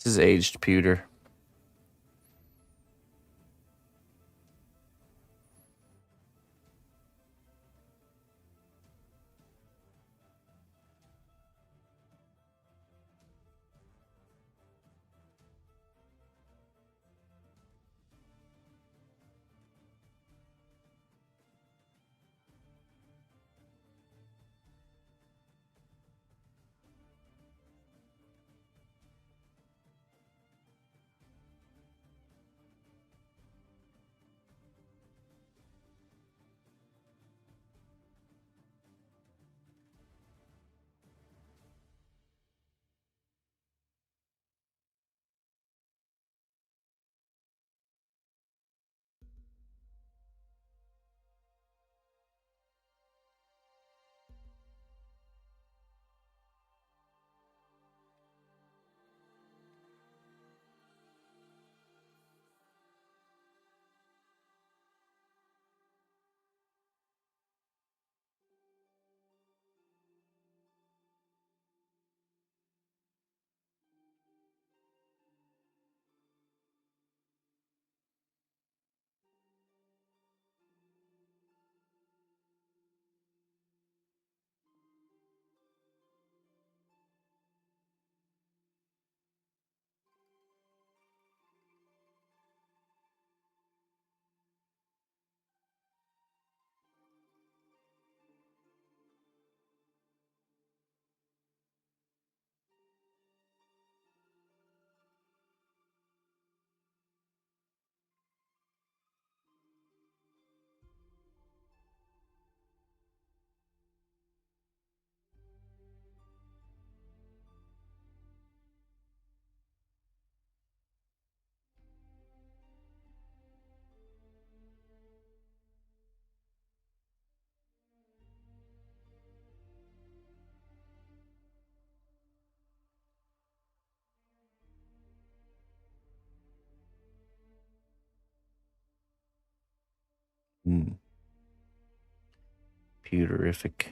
This is aged pewter. Pewterific.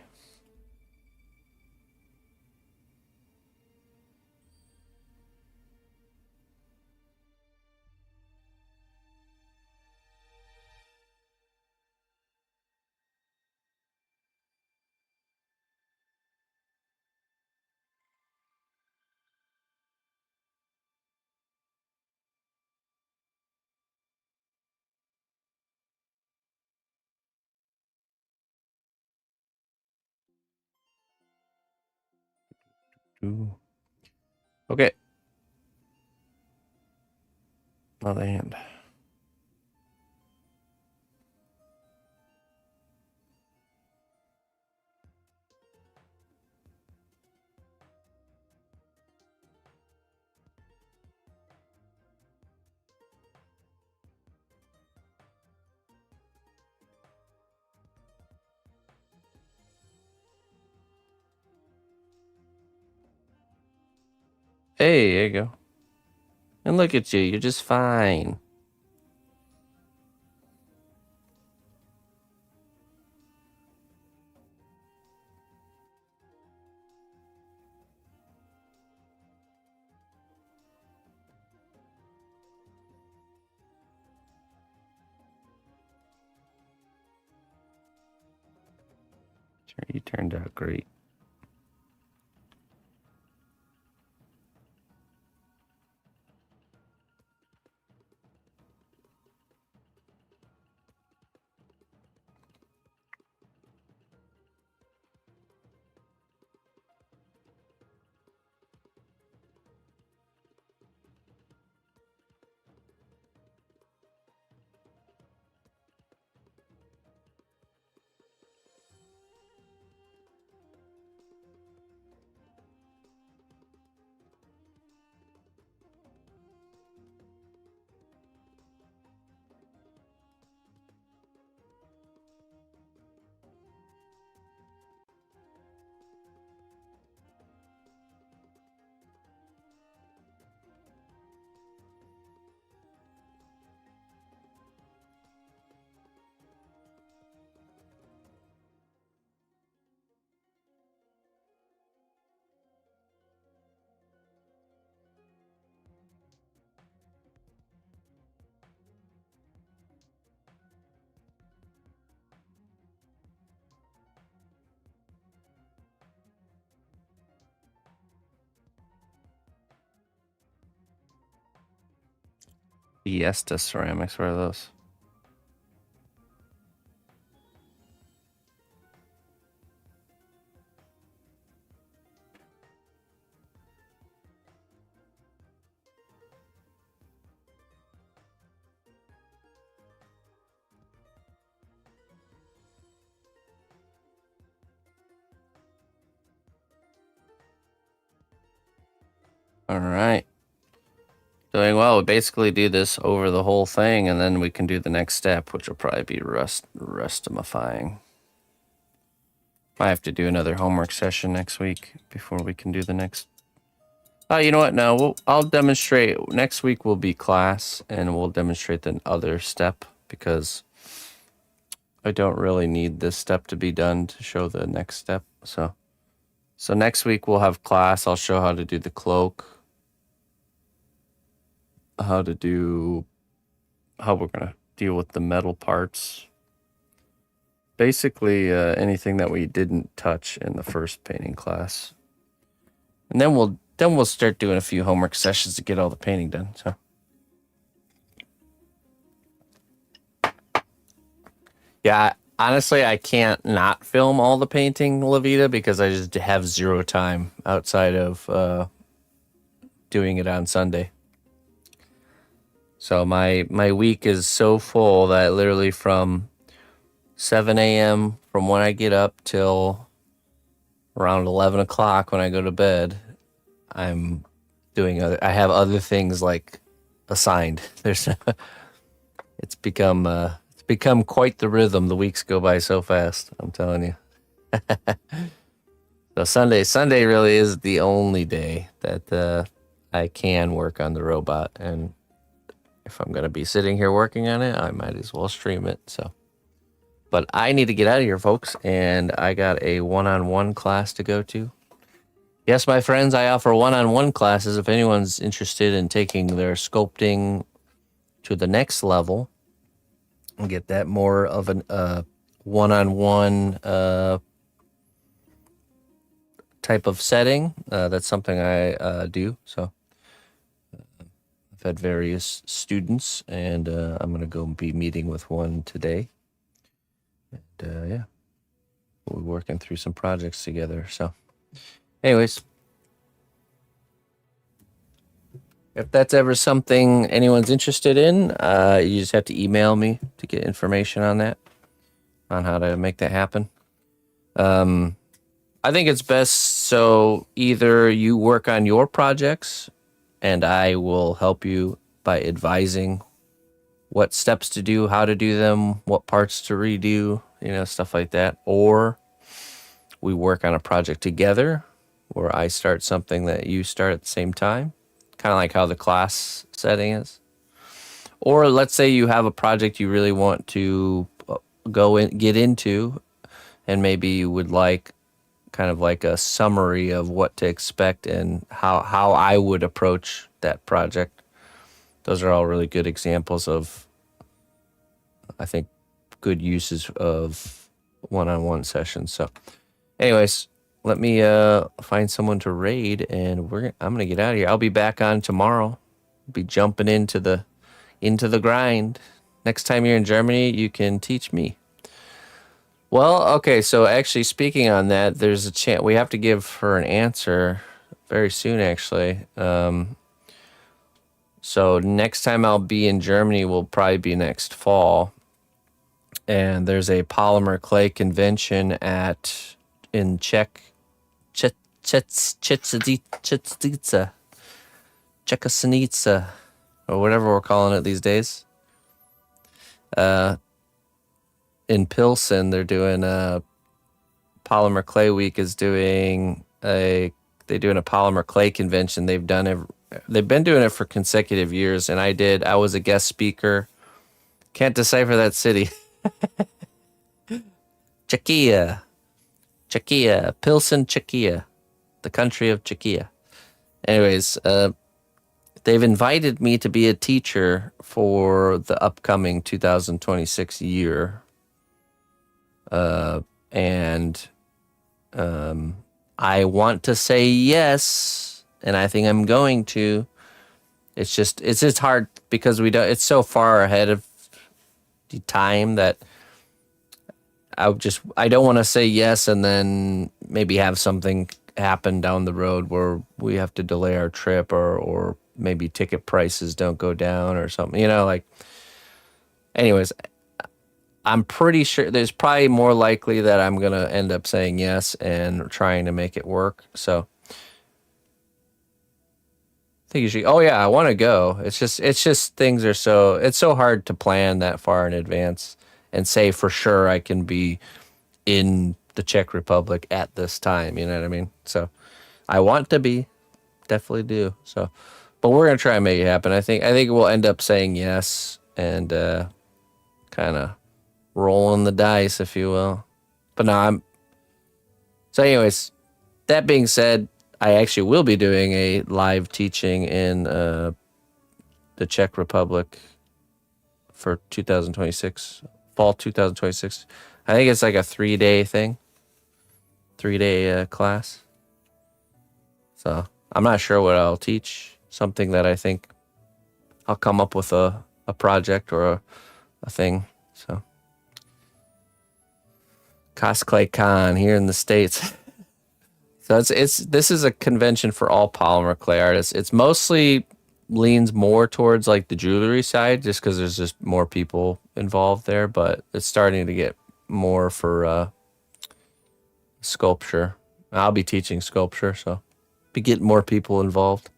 Ooh. Okay. Another hand. Hey, there you go. And look at you. You're just fine. You turned out great. Fiesta ceramics, where are those? All right. Doing well. We basically do this over the whole thing, and then we can do the next step, which will probably be rustimifying. I have to do another homework session next week before we can do the next. Oh, you know what? No, I'll demonstrate. Next week will be class, and we'll demonstrate the other step because I don't really need this step to be done to show the next step. So next week we'll have class. I'll show how to do the cloak, how we're gonna deal with the metal parts. Basically, anything that we didn't touch in the first painting class, and then we'll start doing a few homework sessions to get all the painting done. So, yeah, honestly, I can't not film all the painting, Levita, because I just have zero time outside of doing it on Sunday. So my week is so full that literally from 7 a.m. from when I get up till around 11 o'clock when I go to bed, I'm doing I have other things like assigned. It's become quite the rhythm. The weeks go by so fast, I'm telling you. So Sunday really is the only day that I can work on the robot, and if I'm gonna be sitting here working on it, I might as well stream it. So, but I need to get out of here, folks, and I got a one-on-one class to go to. Yes, my friends, I offer one-on-one classes if anyone's interested in taking their sculpting to the next level and get that more of an one-on-one type of setting. That's something I do. So I've had various students, and I'm going to go be meeting with one today. And yeah, we'll be working through some projects together. So anyways, if that's ever something anyone's interested in, you just have to email me to get information on that, on how to make that happen. I think it's best so either you work on your projects and I will help you by advising what steps to do, how to do them, what parts to redo, stuff like that. Or we work on a project together where I start something that you start at the same time, kind of like how the class setting is. Or let's say you have a project you really want to get into, and maybe you would like kind of like a summary of what to expect and how I would approach that project. Those are all really good examples of, I think, good uses of one-on-one sessions. So anyways, let me find someone to raid, and I'm gonna get out of here. I'll be back on tomorrow. Be jumping into the grind. Next time you're in Germany, you can teach me. Well, okay, so actually speaking on that, there's a chance we have to give her an answer very soon, actually. So next time I'll be in Germany will probably be next fall. And there's a polymer clay convention in Czechoslovakia, or whatever we're calling it these days. In Pilsen, they're doing Polymer Clay Week is doing a polymer clay convention. They've been doing it for consecutive years, and I was a guest speaker. Can't decipher that city. Czechia, Pilsen, Czechia, the country of Czechia. Anyways, they've invited me to be a teacher for the upcoming 2026 year. And I want to say yes, and I think I'm going to. It's just hard because it's so far ahead of the time that I don't want to say yes and then maybe have something happen down the road where we have to delay our trip, or maybe ticket prices don't go down or something, anyways, I'm pretty sure there's probably more likely that I'm going to end up saying yes and trying to make it work. So I think you should. Oh yeah, I want to go. It's just things are it's so hard to plan that far in advance and say for sure I can be in the Czech Republic at this time. You know what I mean? So I want to be, definitely do. So, but we're gonna try and make it happen. I think we'll end up saying yes and kind of rolling the dice, if you will. But no, so anyways, that being said, I actually will be doing a live teaching in the Czech Republic for 2026, fall 2026. I think it's like a 3-day thing, 3-day class. So I'm not sure what I'll teach. Something that I think I'll come up with a project or a thing. So Cosplay Con here in the States. So this is a convention for all polymer clay artists. It's mostly leans more towards like the jewelry side, just because there's just more people involved there. But it's starting to get more for sculpture. I'll be teaching sculpture, so be getting more people involved.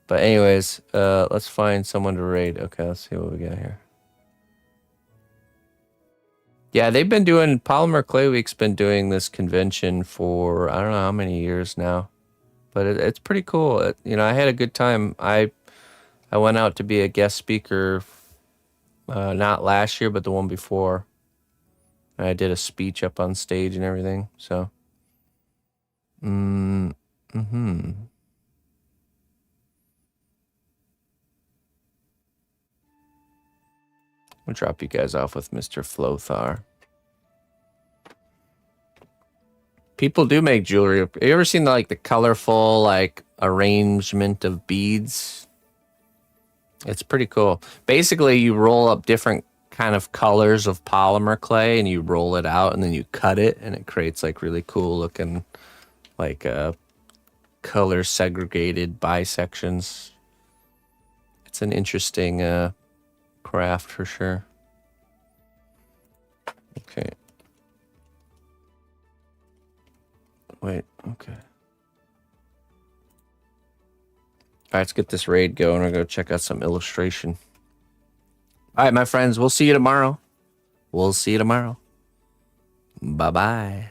But anyways, let's find someone to raid. Okay, let's see what we got here. Yeah, they've been doing Polymer Clay Week's been doing this convention for I don't know how many years now, but it's pretty cool. I had a good time. I went out to be a guest speaker, not last year, but the one before. And I did a speech up on stage and everything. So, I'll drop you guys off with Mr. Flothar. People do make jewelry. Have you ever seen the colorful arrangement of beads? It's pretty cool. Basically, you roll up different kind of colors of polymer clay and you roll it out and then you cut it and it creates really cool looking color segregated bisections. It's an interesting craft for sure. Okay. Wait, okay. All right, let's get this raid going. I'll go check out some illustration. All right, my friends, we'll see you tomorrow. Bye-bye.